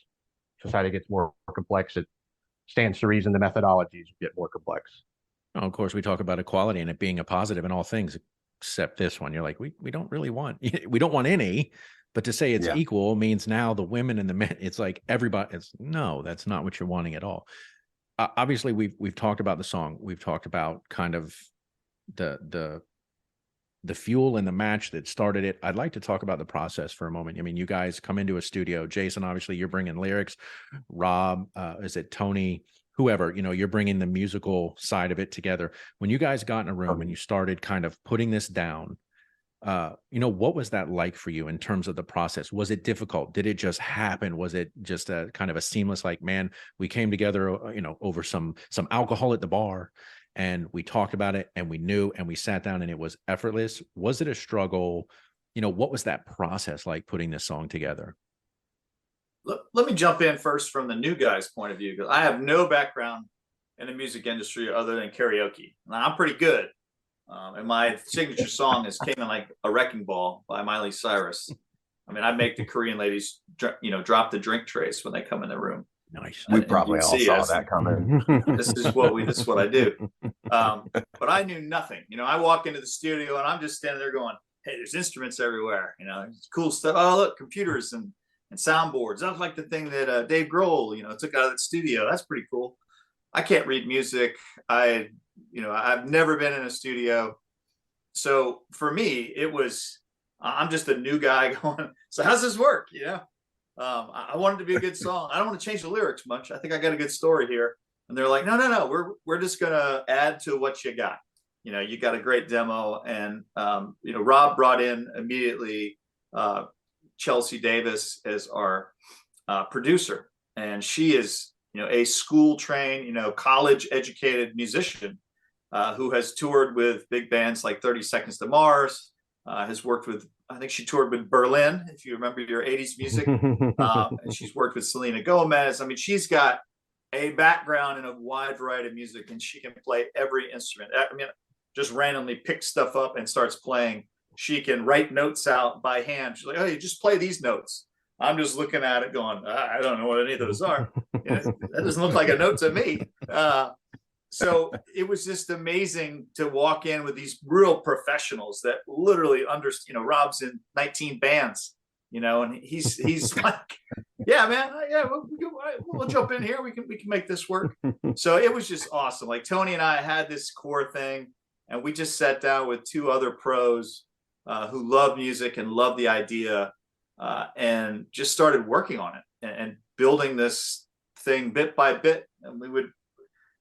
society gets more complex, it stands to reason the methodologies get more complex. Oh, of course, we talk about equality and it being a positive in all things except this one. You're like, we don't really want, we don't want any, but to say it's equal means now the women and the men, it's like everybody, no, that's not what you're wanting at all. Obviously, we've talked about the song. We've talked about kind of the fuel and the match that started it. I'd like to talk about the process for a moment. I mean, you guys come into a studio. Jason, obviously, you're bringing lyrics. Rob, is it Tony? Whoever, you're bringing the musical side of it together. When you guys got in a room and you started kind of putting this down, what was that like for you in terms of the process? Was it difficult? Did it just happen? Was it just a kind of a seamless, like, man, we came together, over some alcohol at the bar, and we talked about it and we knew and we sat down and it was effortless? Was it a struggle? What was that process like putting this song together? Let me jump in first from the new guy's point of view, because I have no background in the music industry other than karaoke. Now, I'm pretty good. And my signature song is Came in Like a Wrecking Ball by Miley Cyrus. I mean, I make the Korean ladies, drop the drink trays when they come in the room. Nice. We probably all saw that coming. This is what I do. But I knew nothing. I walk into the studio and I'm just standing there going, hey, there's instruments everywhere. It's cool stuff. Oh, look, computers and soundboards. That was like the thing that Dave Grohl, took out of the studio. That's pretty cool. I can't read music. I've never been in a studio. So for me, it was, I'm just a new guy going, so how's this work? I want it to be a good song. I don't want to change the lyrics much. I think I got a good story here. And they're like, no, we're just going to add to what you got. You got a great demo. And, Rob brought in immediately Chelsea Davis as our producer. And she is, a school trained, college educated musician who has toured with big bands like 30 Seconds to Mars, has worked with, I think she toured with Berlin, if you remember your 80s music. And she's worked with Selena Gomez. I mean, she's got a background in a wide variety of music, and she can play every instrument. I mean, just randomly picks stuff up and starts playing. She can write notes out by hand. She's like, oh, you just play these notes. I'm just looking at it going, I don't know what any of those are. That doesn't look like a note to me. So it was just amazing to walk in with these real professionals that literally understand. Rob's in 19 bands, and he's like, yeah, man, yeah, we'll jump in here. We can make this work. So it was just awesome. Like Tony and I had this core thing, and we just sat down with two other pros who love music and love the idea, and just started working on it and building this thing bit by bit. And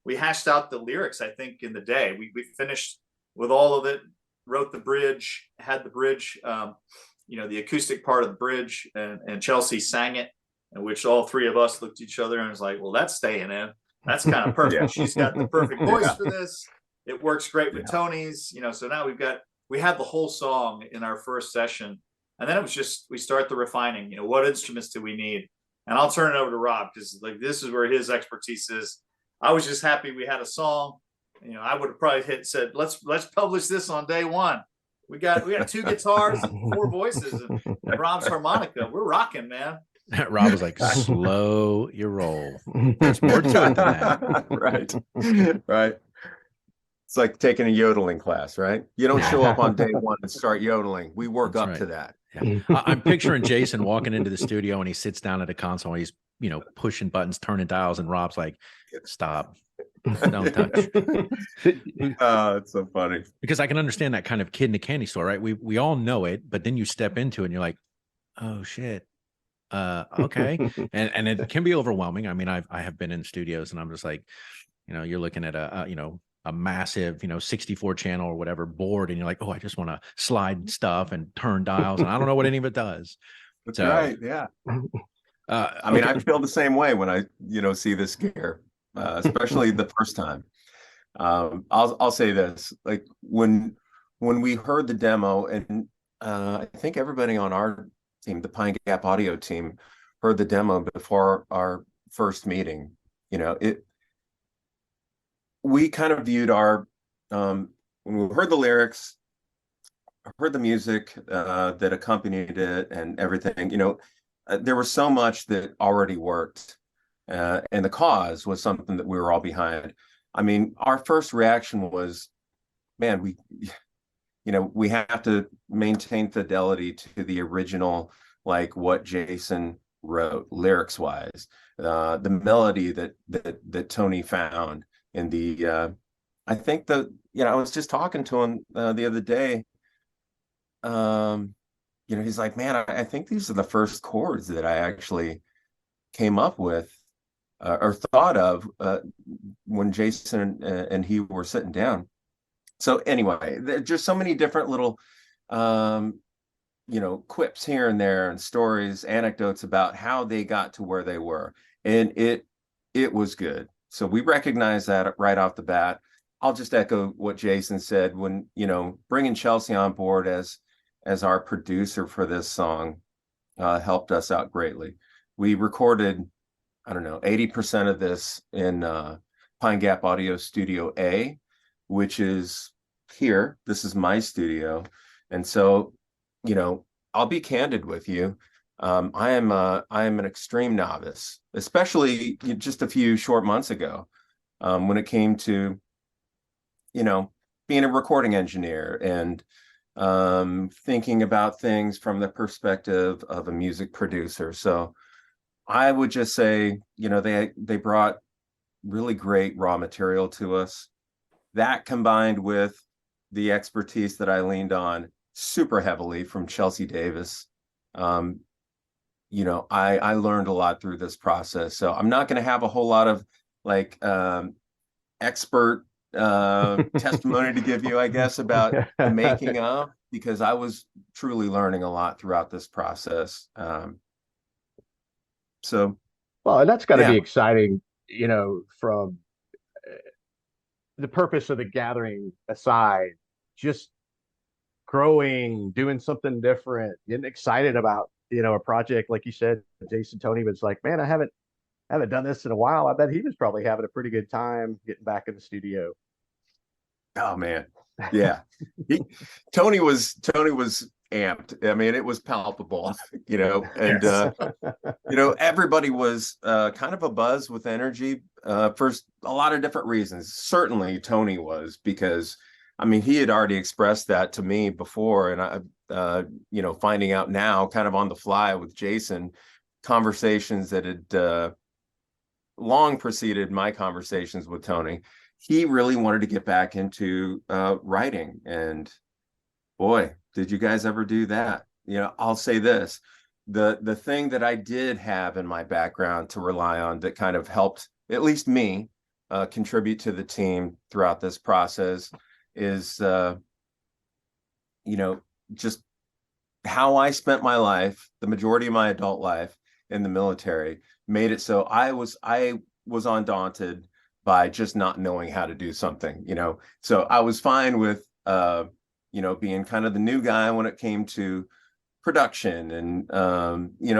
we hashed out the lyrics, I think, in the day. We finished with all of it, wrote the bridge, had the bridge, the acoustic part of the bridge, and Chelsea sang it, in which all three of us looked at each other and was like, well, that's staying in. That's kind of perfect. Yeah. She's got the perfect voice for this. It works great with Tony's, so now we had the whole song in our first session. And then it was just, we start the refining, what instruments do we need? And I'll turn it over to Rob, because like, this is where his expertise is. I was just happy we had a song. I would have probably said, let's publish this on day one. We got 2 guitars and 4 voices and Rob's harmonica. We're rocking, man. Rob was like, slow your roll. There's more to it than that. Right. It's like taking a yodeling class, right? You don't show up on day one and start yodeling. We work up to that. Yeah. I'm picturing Jason walking into the studio and he sits down at a console and he's, pushing buttons, turning dials, and Rob's like, stop. Don't touch. Oh, it's so funny. Because I can understand that kind of kid in a candy store, right? We all know it, but then you step into it and you're like, oh shit. Okay. And it can be overwhelming. I mean, I have been in studios and I'm just like, you're looking at a massive, 64 channel or whatever board, and you're like, oh, I just want to slide stuff and turn dials, and I don't know what any of it does. That's right. Yeah. I mean, I feel the same way when I, see this gear, especially the first time. I'll say this, like when we heard the demo, and I think everybody on our team, the Pine Gap Audio team, heard the demo before our first meeting. We kind of viewed our when we heard the lyrics, heard the music that accompanied it and everything, there was so much that already worked, and the cause was something that we were all behind. I mean, our first reaction was, man, we have to maintain fidelity to the original, like what Jason wrote lyrics wise, the melody that Tony found. In the I think I was just talking to him the other day. He's like, man, I think these are the first chords that I actually came up with or thought of when Jason and he were sitting down. So anyway, there's just so many different little quips here and there, and stories, anecdotes about how they got to where they were, and it was good. So we recognize that right off the bat. I'll just echo what Jason said when, bringing Chelsea on board as our producer for this song helped us out greatly. We recorded, 80% of this in Pine Gap Audio Studio A, which is here. This is my studio. And so, I'll be candid with you. I am an extreme novice, especially just a few short months ago, when it came to, being a recording engineer and thinking about things from the perspective of a music producer. So I would just say, they brought really great raw material to us. That combined with the expertise that I leaned on super heavily from Chelsea Davis. I learned a lot through this process. So I'm not going to have a whole lot of expert testimony to give you, I guess, about the making of, because I was truly learning a lot throughout this process. So, well, and that's got to be exciting, from the purpose of the gathering aside, just growing, doing something different, getting excited about, a project. Like you said, Jason, Tony was like, man, I haven't done this in a while. I bet he was probably having a pretty good time getting back in the studio. Oh man. Yeah. Tony was amped. I mean, it was palpable, and everybody was kind of a buzz with energy for a lot of different reasons. Certainly Tony was, because I mean, he had already expressed that to me before, and I finding out now kind of on the fly with Jason, conversations that had long preceded my conversations with Tony. He really wanted to get back into writing, and boy, did you guys ever do that. I'll say this, the thing that I did have in my background to rely on that kind of helped at least me contribute to the team throughout this process is just how I spent my life, the majority of my adult life in the military, made it so I was undaunted by just not knowing how to do something, So I was fine with being kind of the new guy when it came to production and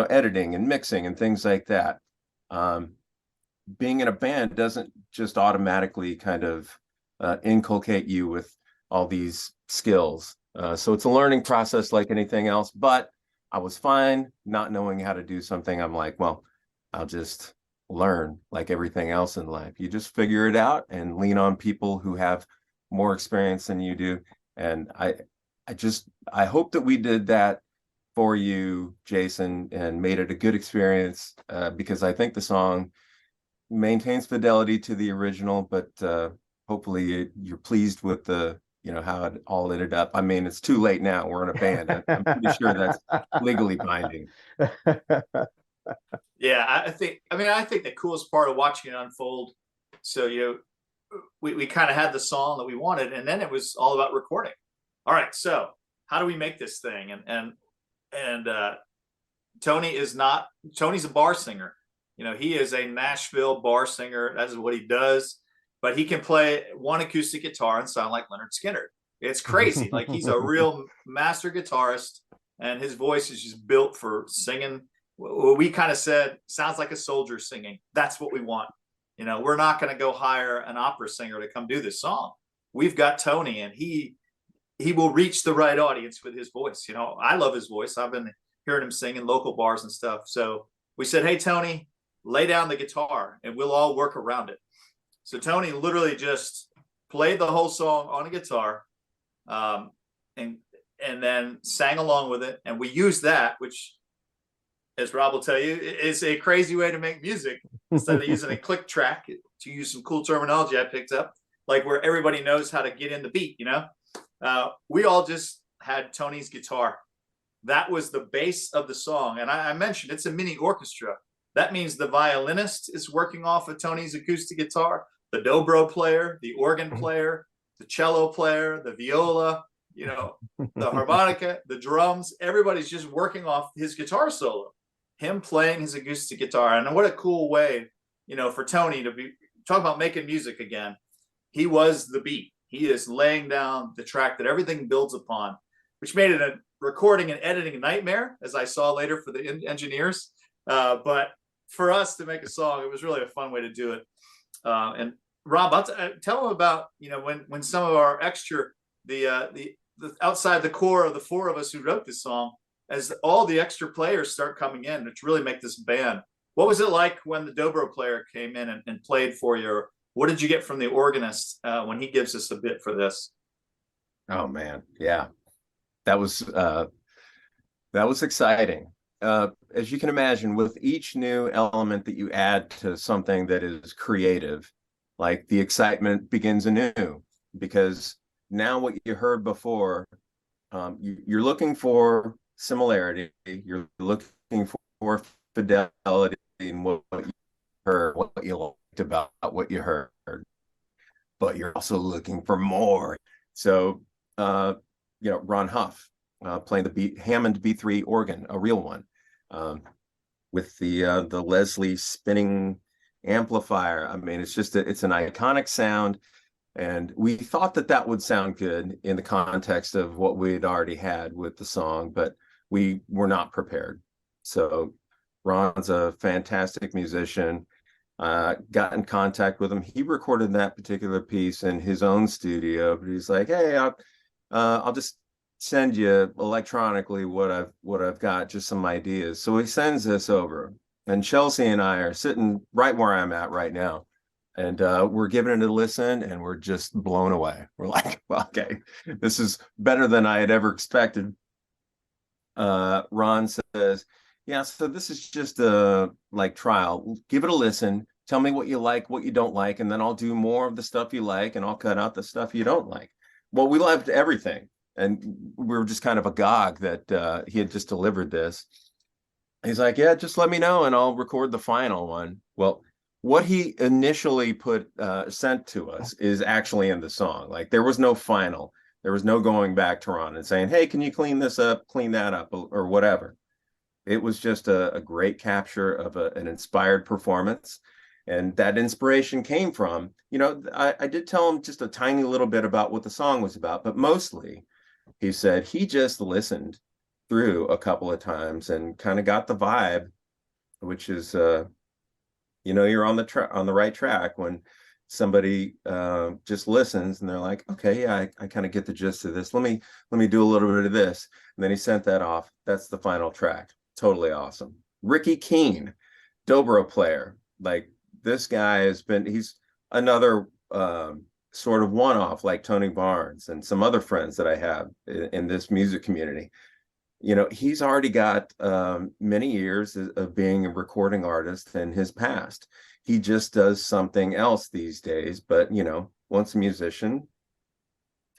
editing and mixing and things like that. Being in a band doesn't just automatically kind of inculcate you with all these skills. So it's a learning process like anything else, but I was fine not knowing how to do something. I'm like, well, I'll just learn like everything else in life. You just figure it out and lean on people who have more experience than you do. And I hope that we did that for you, Jason, and made it a good experience, because I think the song maintains fidelity to the original, but hopefully you're pleased with how it all ended up. I mean, it's too late now. We're in a band. I'm pretty sure that's legally binding. Yeah, I think the coolest part of watching it unfold. So we kind of had the song that we wanted, and then it was all about recording. All right, so how do we make this thing? And Tony's a bar singer. He is a Nashville bar singer. That is what he does. But he can play one acoustic guitar and sound like Leonard Skinner. It's crazy. Like, he's a real master guitarist, and his voice is just built for singing. We kind of said, sounds like a soldier singing. That's what we want. We're not going to go hire an opera singer to come do this song. We've got Tony, and he will reach the right audience with his voice. I love his voice. I've been hearing him sing in local bars and stuff. So we said, hey, Tony, lay down the guitar and we'll all work around it. So Tony literally just played the whole song on a guitar, and then sang along with it. And we used that, which, as Rob will tell you, is a crazy way to make music. Instead of using a click track, to use some cool terminology I picked up, like where everybody knows how to get in the beat. We all just had Tony's guitar. That was the base of the song. And I mentioned it's a mini orchestra. That means the violinist is working off of Tony's acoustic guitar, the dobro player, the organ player, the cello player, the viola, the harmonica, the drums. Everybody's just working off his guitar solo, him playing his acoustic guitar. And what a cool way, for Tony to be talking about making music again. He was the beat. He is laying down the track that everything builds upon, which made it a recording and editing nightmare, as I saw later for the engineers. But for us to make a song, it was really a fun way to do it. And Rob, tell them about when some of our extra the outside the core of the four of us who wrote this song, as all the extra players start coming in to really make this band. What was it like when the dobro player came in and played for you? What did you get from the organist when he gives us a bit for this? Oh man, yeah, that was exciting. As you can imagine, with each new element that you add to something that is creative, like, the excitement begins anew, because now what you heard before, you're looking for similarity, you're looking for fidelity in what you heard, what you liked about what you heard, but you're also looking for more. So, Ron Huff playing the Hammond B3 organ, a real one, with the Leslie spinning amplifier. I mean, it's an iconic sound, and we thought that would sound good in the context of what we'd already had with the song, but we were not prepared. So Ron's a fantastic musician. Got in contact with him. He recorded that particular piece in his own studio, but he's like, hey, I'll just send you electronically what I've got, just some ideas. So he sends this over, and Chelsea and I are sitting right where I'm at right now, and we're giving it a listen, and we're just blown away. We're like, well, okay, this is better than I had ever expected. Ron says, yeah, so this is just a trial. Give it a listen. Tell me what you like, what you don't like, and then I'll do more of the stuff you like, and I'll cut out the stuff you don't like. Well, we loved everything, and we were just kind of agog that he had just delivered this. He's like, yeah, just let me know, and I'll record the final one. Well, what he initially sent to us is actually in the song. Like, there was no final. There was no going back to Ron and saying, hey, can you clean this up, clean that up, or whatever. It was just a great capture of an inspired performance. And that inspiration came from, I did tell him just a tiny little bit about what the song was about, but mostly he said he just listened through a couple of times and kind of got the vibe, which is you're on the right track when somebody just listens and they're like, okay, yeah, I kind of get the gist of this. Let me do a little bit of this. And then he sent that off. That's the final track. Totally awesome. Ricky Keene, dobro player. Like, this guy he's another sort of one-off, like Tony Barnes and some other friends that I have in this music community. He's already got many years of being a recording artist in his past. He just does something else these days, but once a musician,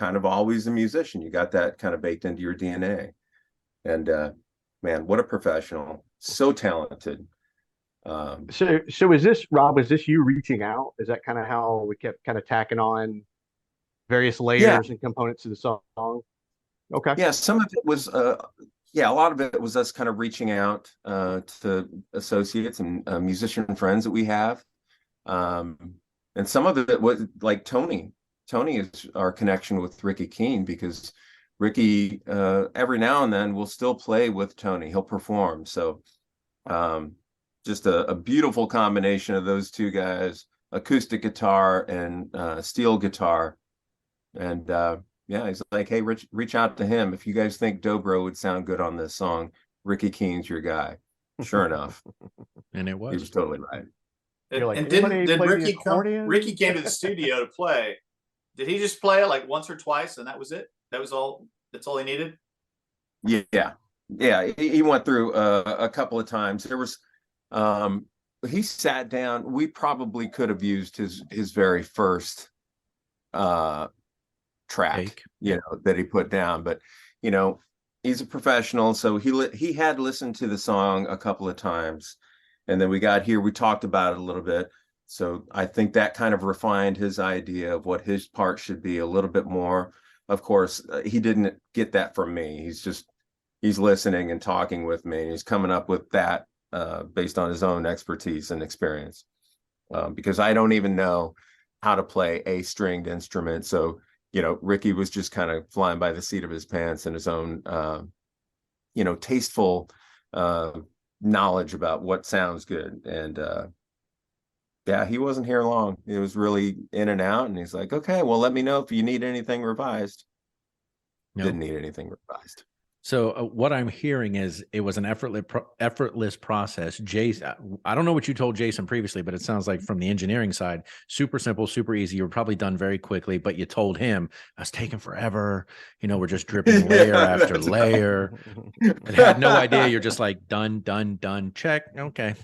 kind of always a musician. You got that kind of baked into your DNA. And man, what a professional. So talented. So is this, Rob, is this you reaching out? Is that kind of how we kept kind of tacking on various layers and components of the song? Okay. Yeah, some of it was a lot of it was us kind of reaching out to associates and musician friends that we have. And some of it was like Tony. Tony is our connection with Ricky Keene, because Ricky every now and then will still play with Tony. He'll perform. So just a beautiful combination of those two guys, acoustic guitar and steel guitar. And yeah, he's like, hey, reach out to him. If you guys think dobro would sound good on this song, Ricky Keene's your guy. Sure enough. And it was. He was totally right. And did Ricky come? Ricky came to the studio to play. Did he just play it like once or twice and that was it? That was all. That's all he needed. Yeah. He went through a couple of times. There was, he sat down. We probably could have used his very first track, that he put down, but he's a professional, so he had listened to the song a couple of times, and then we got here, we talked about it a little bit, so I think that kind of refined his idea of what his part should be a little bit more. Of course, he didn't get that from me. He's listening and talking with me, and he's coming up with that based on his own expertise and experience, because I don't even know how to play a stringed instrument. So Ricky was just kind of flying by the seat of his pants in his own, tasteful knowledge about what sounds good. And yeah, he wasn't here long. It was really in and out. And he's like, okay, well, let me know if you need anything revised. No. Didn't need anything revised. So what I'm hearing is it was an effortless process. Jason, I don't know what you told Jason previously, but it sounds like from the engineering side, super simple, super easy. You were probably done very quickly, but you told him I was taking forever. We're just dripping layer after layer. And had no idea. You're just like done, check. Okay.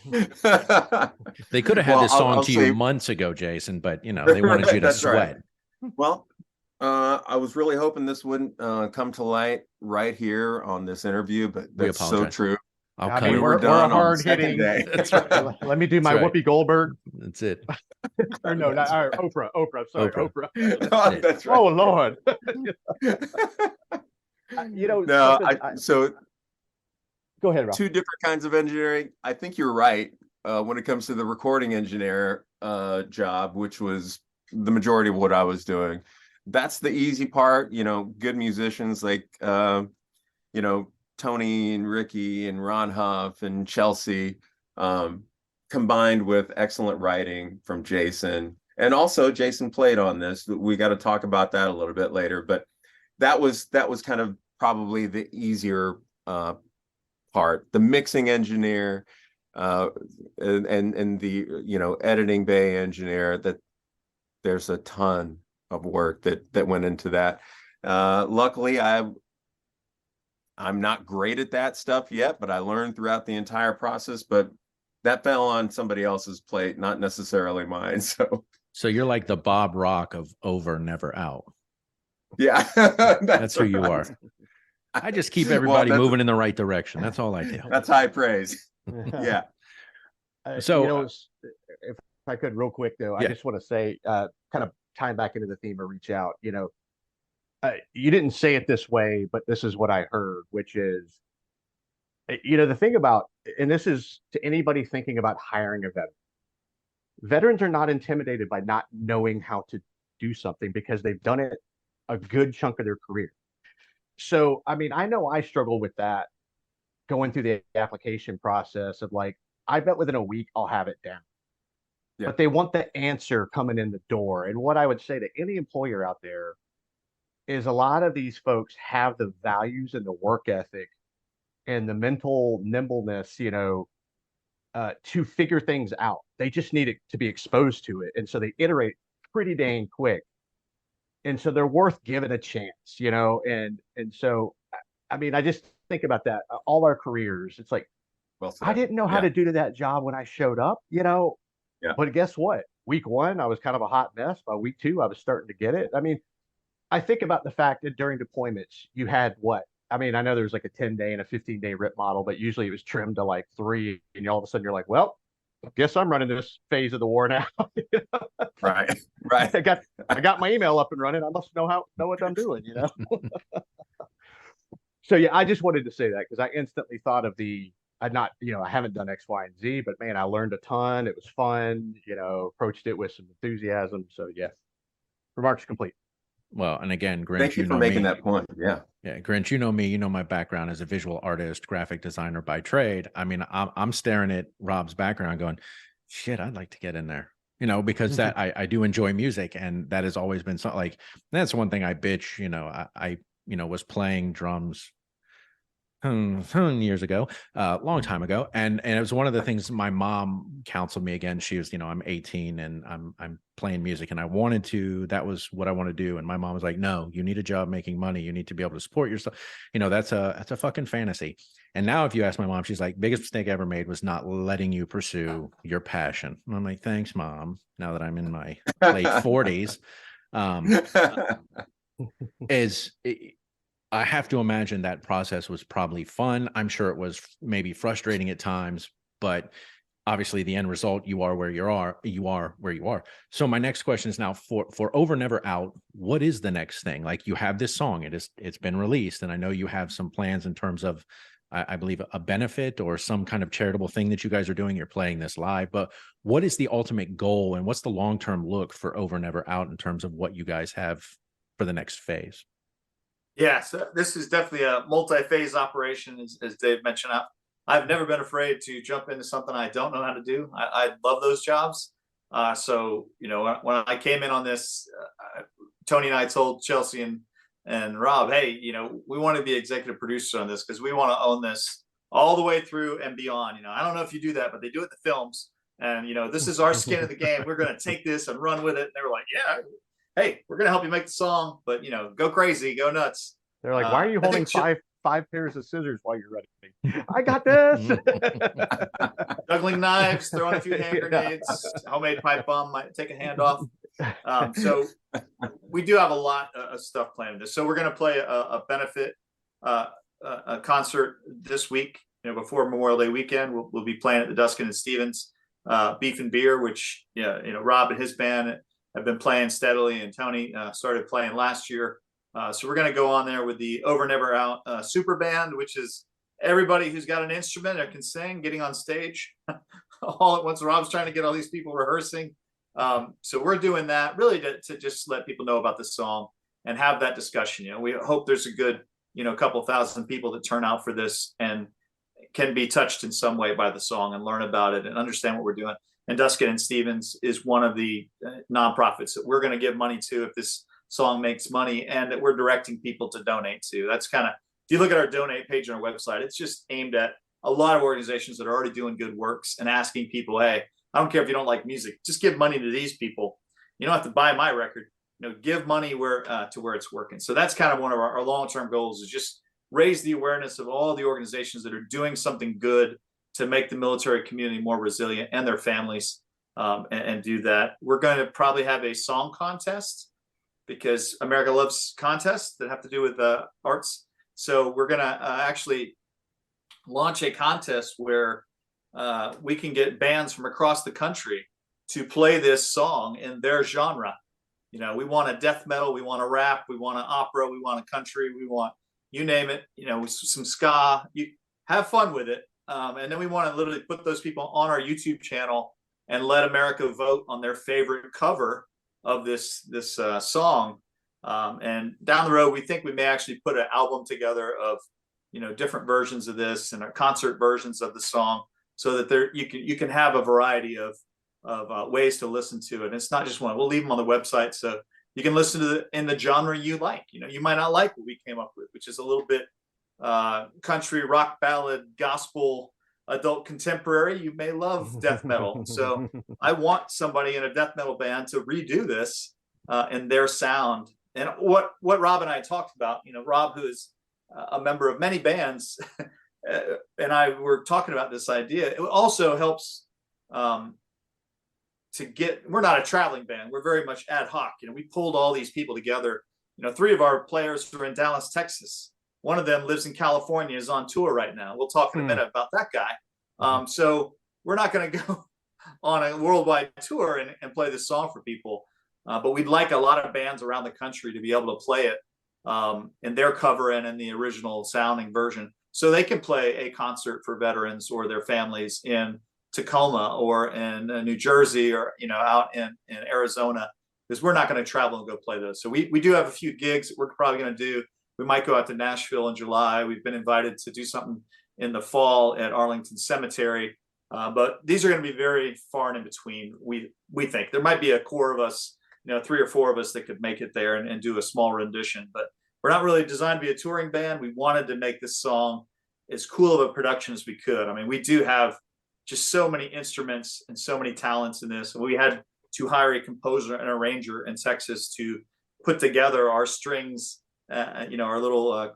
They could have had this song to you months ago, Jason, but they wanted you to sweat. Right. Well, I was really hoping this wouldn't come to light right here on this interview, but that's so true. Okay. We were done on the second day. That's right. Let me do my Whoopi Goldberg. That's it. Or no, not Oprah. Sorry, Oprah. Oh, that's right. Oh, Lord. So go ahead, Rob. Two different kinds of engineering. I think you're right when it comes to the recording engineer job, which was the majority of what I was doing. That's the easy part. Good musicians like Tony and Ricky and Ron Huff and Chelsea, combined with excellent writing from Jason. And also Jason played on this. We got to talk about that a little bit later, but that was kind of probably the easier part. The mixing engineer and the editing bay engineer, that there's a ton of work that went into that. Luckily, I'm not great at that stuff yet, but I learned throughout the entire process. But that fell on somebody else's plate, not necessarily mine. So you're like the Bob Rock of Over, Never Out. Yeah, that's who you are. I just keep everybody moving in the right direction. That's all I do. That's high praise. Yeah. So, if I could, real quick though, yeah. I just want to say, kind of tying back into the theme of reach out. You didn't say it this way, but this is what I heard, which is, the thing about, and this is to anybody thinking about hiring a veteran. Veterans are not intimidated by not knowing how to do something because they've done it a good chunk of their career. So, I mean, I know I struggle with that going through the application process of like, I bet within a week I'll have it down. Yeah. But they want the answer coming in the door. And what I would say to any employer out there is a lot of these folks have the values and the work ethic and the mental nimbleness, to figure things out. They just need it to be exposed to it. And so they iterate pretty dang quick. And so they're worth giving a chance, and so I mean, I just think about that. All our careers, it's like Well I said. didn't know how Yeah. to do that job when I showed up, Yeah. but guess what? Week one, I was kind of a hot mess. By week two, I was starting to get it. I mean, I think about the fact that during deployments, you had what? I mean, I know there's like a 10-day and a 15-day rip model, but usually it was trimmed to like 3. And all of a sudden you're like, well, guess I'm running this phase of the war now. Right. Right. I got my email up and running. I must know what I'm doing, So yeah, I just wanted to say that because I instantly thought of I haven't done X, Y, and Z, but man, I learned a ton. It was fun, approached it with some enthusiasm. So yeah, remarks complete. Well, and again, Grinch, Thank you for making that point. Yeah. Yeah, Grinch, you know me, my background as a visual artist, graphic designer by trade. I mean, I'm staring at Rob's background going, shit, I'd like to get in there, because that I do enjoy music, and that has always been something like, that's one thing I bitch, I was playing drums years ago, long time ago, and it was one of the things my mom counseled me against. She was, I'm 18 and I'm playing music, and that was what I want to do. And my mom was like, no, you need a job making money, you need to be able to support yourself. That's a fucking fantasy. And now if you ask my mom, she's like, biggest mistake I ever made was not letting you pursue your passion. And I'm like, thanks, Mom, now that I'm in my late 40s. I have to imagine that process was probably fun. I'm sure it was maybe frustrating at times, but obviously the end result, you are where you are. So my next question is now for Over Never Out, what is the next thing? Like, you have this song, it's been released, and I know you have some plans in terms of, I believe, a benefit or some kind of charitable thing that you guys are doing. You're playing this live, but what is the ultimate goal and what's the long-term look for Over Never Out in terms of what you guys have for the next phase? Yeah, so this is definitely a multi-phase operation, as Dave mentioned. I've never been afraid to jump into something I don't know how to do. I love those jobs. So, when I came in on this, Tony and I told Chelsea and Rob, hey, we want to be executive producer on this because we want to own this all the way through and beyond. I don't know if you do that, but they do it in the films. And, this is our skin in the game. We're going to take this and run with it. And they were like, yeah, hey, we're going to help you make the song, but, go crazy, go nuts. They're like, why are you holding five pairs of scissors while you're running? I got this. Juggling knives, throwing a few hand grenades, homemade pipe bomb, might take a hand off. So we do have a lot of stuff planned. So we're going to play a benefit a concert this week, before Memorial Day weekend. We'll be playing at the Duskin and Stevens Beef and Beer, which, Rob and his band have been playing steadily, and Tony started playing last year. So we're going to go on there with the Over Never Out super band, which is everybody who's got an instrument or can sing getting on stage all at once. Rob's trying to get all these people rehearsing. So we're doing that really to just let people know about the song and have that discussion. We hope there's a good, couple thousand people that turn out for this and can be touched in some way by the song and learn about it and understand what we're doing. And Duskin and Stevens is one of the nonprofits that we're going to give money to if this song makes money, and that we're directing people to donate to. That's kind of, if you look at our donate page on our website, it's just aimed at a lot of organizations that are already doing good works and asking people, hey, I don't care if you don't like music, just give money to these people. You don't have to buy my record, give money where it's working. So that's kind of one of our long-term goals, is just raise the awareness of all the organizations that are doing something good to make the military community more resilient and their families, and do that. We're going to probably have a song contest, because America loves contests that have to do with arts. So we're going to actually launch a contest where we can get bands from across the country to play this song in their genre. We want a death metal, we want a rap, we want an opera, we want a country, we want, you name it, some ska. You have fun with it. And then we want to literally put those people on our YouTube channel and let America vote on their favorite cover of this song. And down the road, we think we may actually put an album together of different versions of this and concert versions of the song, so that you can have a variety of ways to listen to it. And it's not just one. We'll leave them on the website so you can listen to in the genre you like. You might not like what we came up with, which is a little bit country, rock ballad, gospel, adult contemporary. You may love death metal. So I want somebody in a death metal band to redo this in their sound. And what Rob and I talked about, Rob, who is a member of many bands, and I were talking about this idea. It also helps we're not a traveling band. We're very much ad hoc. We pulled all these people together. 3 of our players are in Dallas, Texas. One of them lives in California, is on tour right now. We'll talk in a minute about that guy. So we're not going to go on a worldwide tour and play this song for people. But we'd like a lot of bands around the country to be able to play it in their cover and in the original sounding version, so they can play a concert for veterans or their families in Tacoma or in New Jersey or out in Arizona, because we're not going to travel and go play those. So we do have a few gigs that we're probably going to do. We might go out to Nashville in July. We've been invited to do something in the fall at Arlington Cemetery, but these are going to be very far and in between. We think there might be a core of us, 3 or 4 of us that could make it there and do a small rendition, but we're not really designed to be a touring band. We wanted to make this song as cool of a production as we could. I mean, we do have just so many instruments and so many talents in this. We had to hire a composer and arranger in Texas to put together our strings, our little,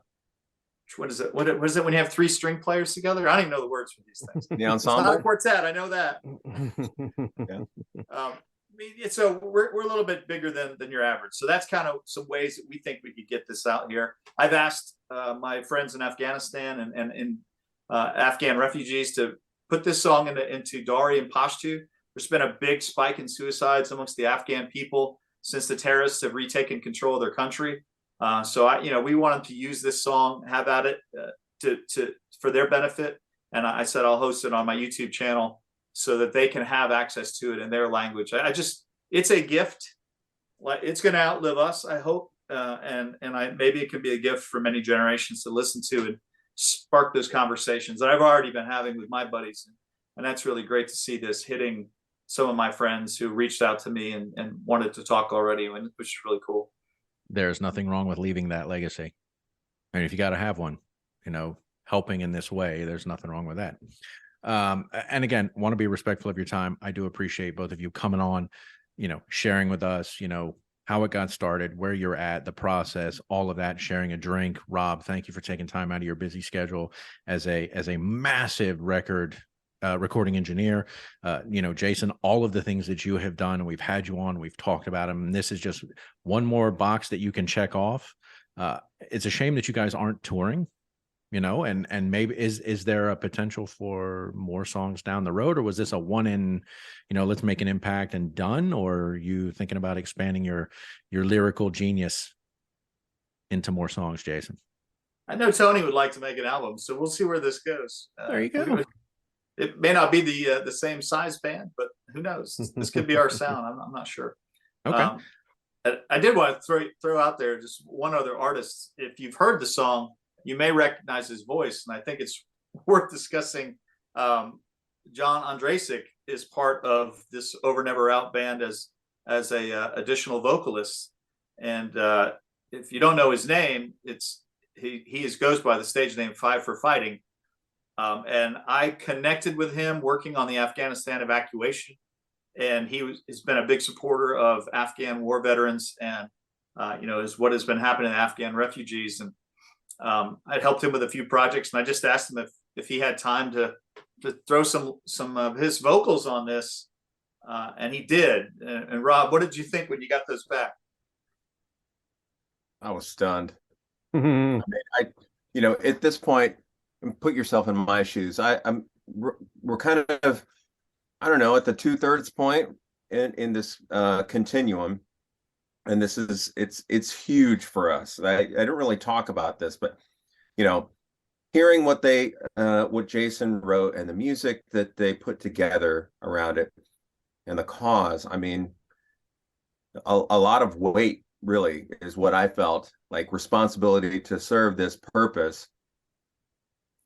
what is it? What is it when you have 3 string players together? I don't even know the words for these things. The ensemble? It's not a quartet. I know that. Yeah. So we're a little bit bigger than your average. So that's kind of some ways that we think we could get this out here. I've asked my friends in Afghanistan and Afghan refugees to put this song into Dari and Pashto. There's been a big spike in suicides amongst the Afghan people since the terrorists have retaken control of their country. So we wanted to use this song, have at it for their benefit. And I said I'll host it on my YouTube channel so that they can have access to it in their language. It's a gift. It's going to outlive us, I hope. Maybe it can be a gift for many generations to listen to and spark those conversations that I've already been having with my buddies. And that's really great to see this hitting some of my friends who reached out to me and wanted to talk already, which is really cool. There's nothing wrong with leaving that legacy. And if you got to have one, helping in this way, there's nothing wrong with that. And again, want to be respectful of your time. I do appreciate both of you coming on, sharing with us, how it got started, where you're at, the process, all of that, sharing a drink. Rob, thank you for taking time out of your busy schedule as a massive recording engineer. Jason, all of the things that you have done, and we've had you on, we've talked about them. And this is just one more box that you can check off. It's a shame that you guys aren't touring, and maybe is there a potential for more songs down the road, or was this a one in, let's make an impact and done, or are you thinking about expanding your lyrical genius into more songs, Jason? I know Tony would like to make an album, so we'll see where this goes. There you go. It may not be the same size band, but who knows? This could be our sound. I'm not sure. Okay. I did want to throw out there just one other artist. If you've heard the song, you may recognize his voice, and I think it's worth discussing. John Ondrasik is part of this Over Never Out band as a additional vocalist. And if you don't know his name, he goes by the stage name Five for Fighting. And I connected with him working on the Afghanistan evacuation, and has been a big supporter of Afghan war veterans and is what has been happening to Afghan refugees. And I'd helped him with a few projects, and I just asked him if he had time to throw some of his vocals on this, and he did. And Rob, what did you think when you got those back? I was stunned. I mean, at this point, put yourself in my shoes. We're kind of, I don't know, at the 2/3 point in this continuum. And this it's huge for us. I don't really talk about this, but hearing what Jason wrote and the music that they put together around it and the cause, I mean, a lot of weight really is what I felt, like responsibility to serve this purpose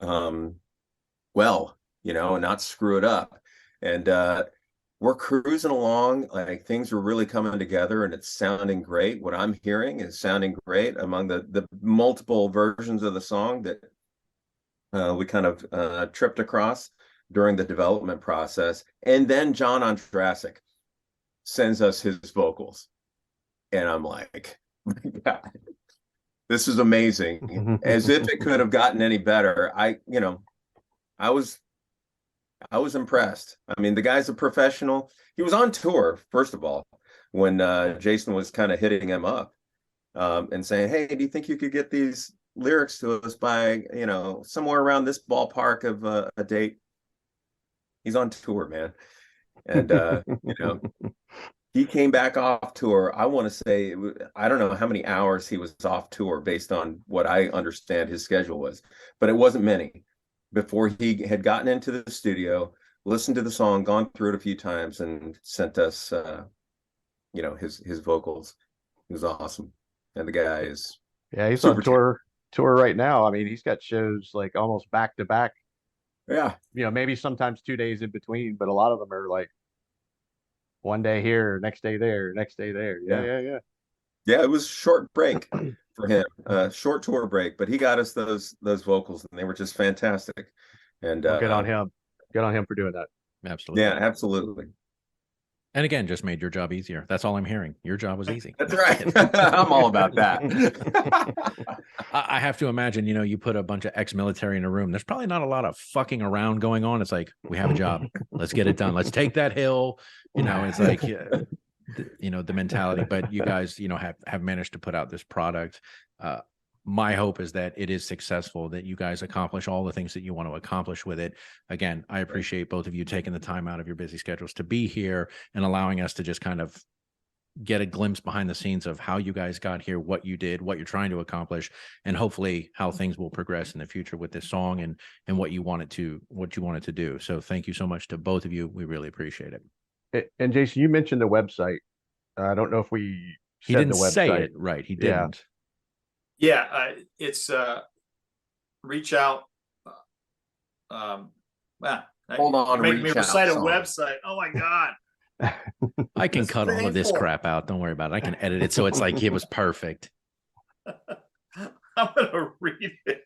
well, and not screw it up. And we're cruising along, like things are really coming together and it's sounding great. What I'm hearing is sounding great among the multiple versions of the song that we kind of tripped across during the development process. And then John Ondrasik sends us his vocals. And I'm like, God, this is amazing. As if it could have gotten any better. I was impressed. I mean, the guy's a professional. He was on tour, first of all, when Jason was kind of hitting him up and saying, hey, do you think you could get these lyrics to us by, somewhere around this ballpark of a date? He's on tour, man. And, he came back off tour. I want to say, I don't know how many hours he was off tour based on what I understand his schedule was, but it wasn't many before he had gotten into the studio, listened to the song, gone through it a few times, and sent us, his vocals. It was awesome. And the guy is he's on tour right now. I mean, he's got shows like almost back to back. Yeah. Maybe sometimes 2 days in between, but a lot of them are like one day here, next day there, next day there. Yeah. Yeah, it was a short break for him, short tour break, but he got us those vocals and they were just fantastic. And good on him. Good on him for doing that. Absolutely. Yeah, absolutely. And again, just made your job easier. That's all I'm hearing. Your job was easy. That's right. I'm all about that. I have to imagine, you put a bunch of ex-military in a room. There's probably not a lot of fucking around going on. It's like, we have a job. Let's get it done. Let's take that hill. It's like, the mentality. But you guys, have managed to put out this product. My hope is that it is successful, that you guys accomplish all the things that you want to accomplish with it. Again, I appreciate both of you taking the time out of your busy schedules to be here and allowing us to just kind of get a glimpse behind the scenes of how you guys got here, what you did, what you're trying to accomplish, and hopefully how things will progress in the future with this song and what you wanted to do. So thank you so much to both of you. We really appreciate it. And Jason, you mentioned the website. I don't know if he didn't say it right. He didn't. Yeah, it's reach out. Hold on, make me recite a website. Oh my God. I can cut all of this crap out. Don't worry about it. I can edit it so it's like it was perfect. I'm gonna read it.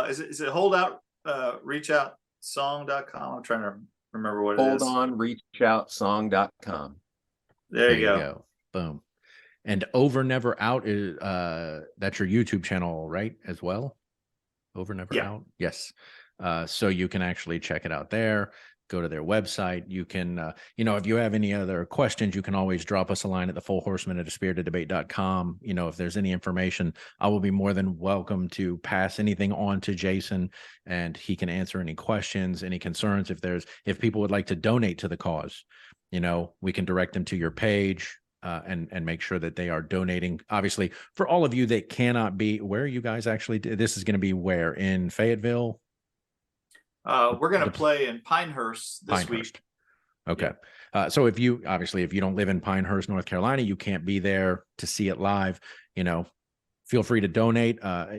Is it holdout reachout.song.com? I'm trying to remember what it is. Hold on, reachoutsong.com. There you go. Boom. And Over Never Out is that's your YouTube channel, right? As well. Over Never Out. Yes. So you can actually check it out there. Go to their website. You can, if you have any other questions, you can always drop us a line at thefullhorseman@aspiritodebate.com. If there's any information, I will be more than welcome to pass anything on to Jason, and he can answer any questions, any concerns. If people would like to donate to the cause, we can direct them to your page. And make sure that they are donating. Obviously, for all of you that cannot be, where you guys actually, this is going to be where? In Fayetteville? We're going to play in Pinehurst this week. Okay. So if you don't live in Pinehurst, North Carolina, you can't be there to see it live, feel free to donate.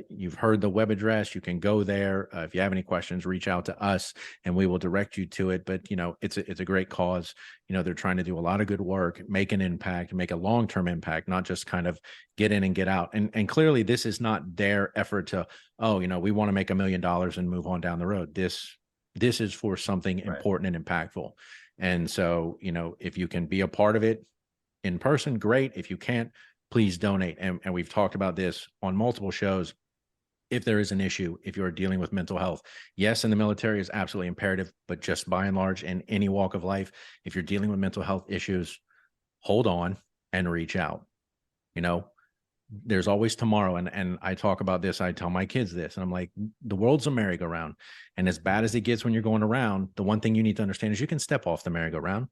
You've heard the web address. You can go there. If you have any questions, reach out to us and we will direct you to it. But, it's a great cause. They're trying to do a lot of good work, make an impact, make a long-term impact, not just kind of get in and get out. And clearly this is not their effort to, we want to make $1 million and move on down the road. This is for something important and impactful. And so, if you can be a part of it in person, great. If you can't, please donate. And we've talked about this on multiple shows. If there is an issue, if you're dealing with mental health, yes, in the military is absolutely imperative, but just by and large, in any walk of life, if you're dealing with mental health issues, hold on and reach out. There's always tomorrow. And I talk about this. I tell my kids this, and I'm like, the world's a merry-go-round. And as bad as it gets when you're going around, the one thing you need to understand is you can step off the merry-go-round,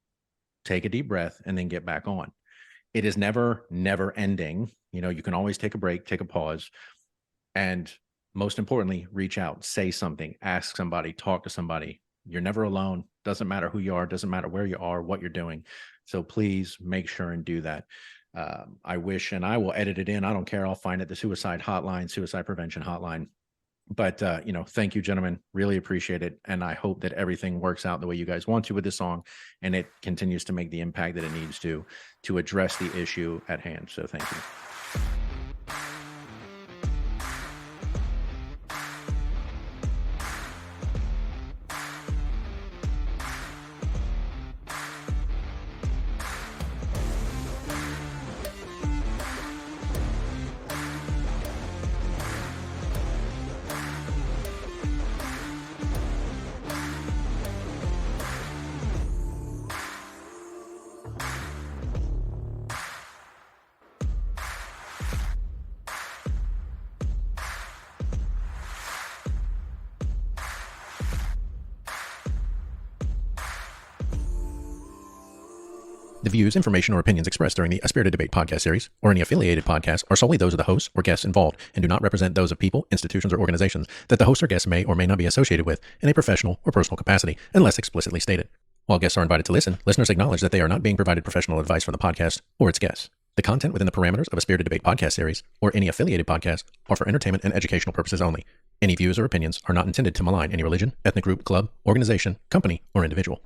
take a deep breath, and then get back on. It is never ending. You can always take a break, take a pause. And most importantly, reach out, say something, ask somebody, talk to somebody. You're never alone. Doesn't matter who you are. Doesn't matter where you are, what you're doing. So please make sure and do that. I wish, and I will edit it in. I don't care. I'll find it. The suicide hotline, suicide prevention hotline. But thank you, gentlemen. Really appreciate it. And I hope that everything works out the way you guys want to with this song, and it continues to make the impact that it needs to address the issue at hand. So thank you. The views, information, or opinions expressed during the A Spirited Debate podcast series or any affiliated podcasts are solely those of the hosts or guests involved and do not represent those of people, institutions, or organizations that the host or guests may or may not be associated with in a professional or personal capacity, unless explicitly stated. While guests are invited to listen, listeners acknowledge that they are not being provided professional advice from the podcast or its guests. The content within the parameters of A Spirited Debate podcast series or any affiliated podcast are for entertainment and educational purposes only. Any views or opinions are not intended to malign any religion, ethnic group, club, organization, company, or individual.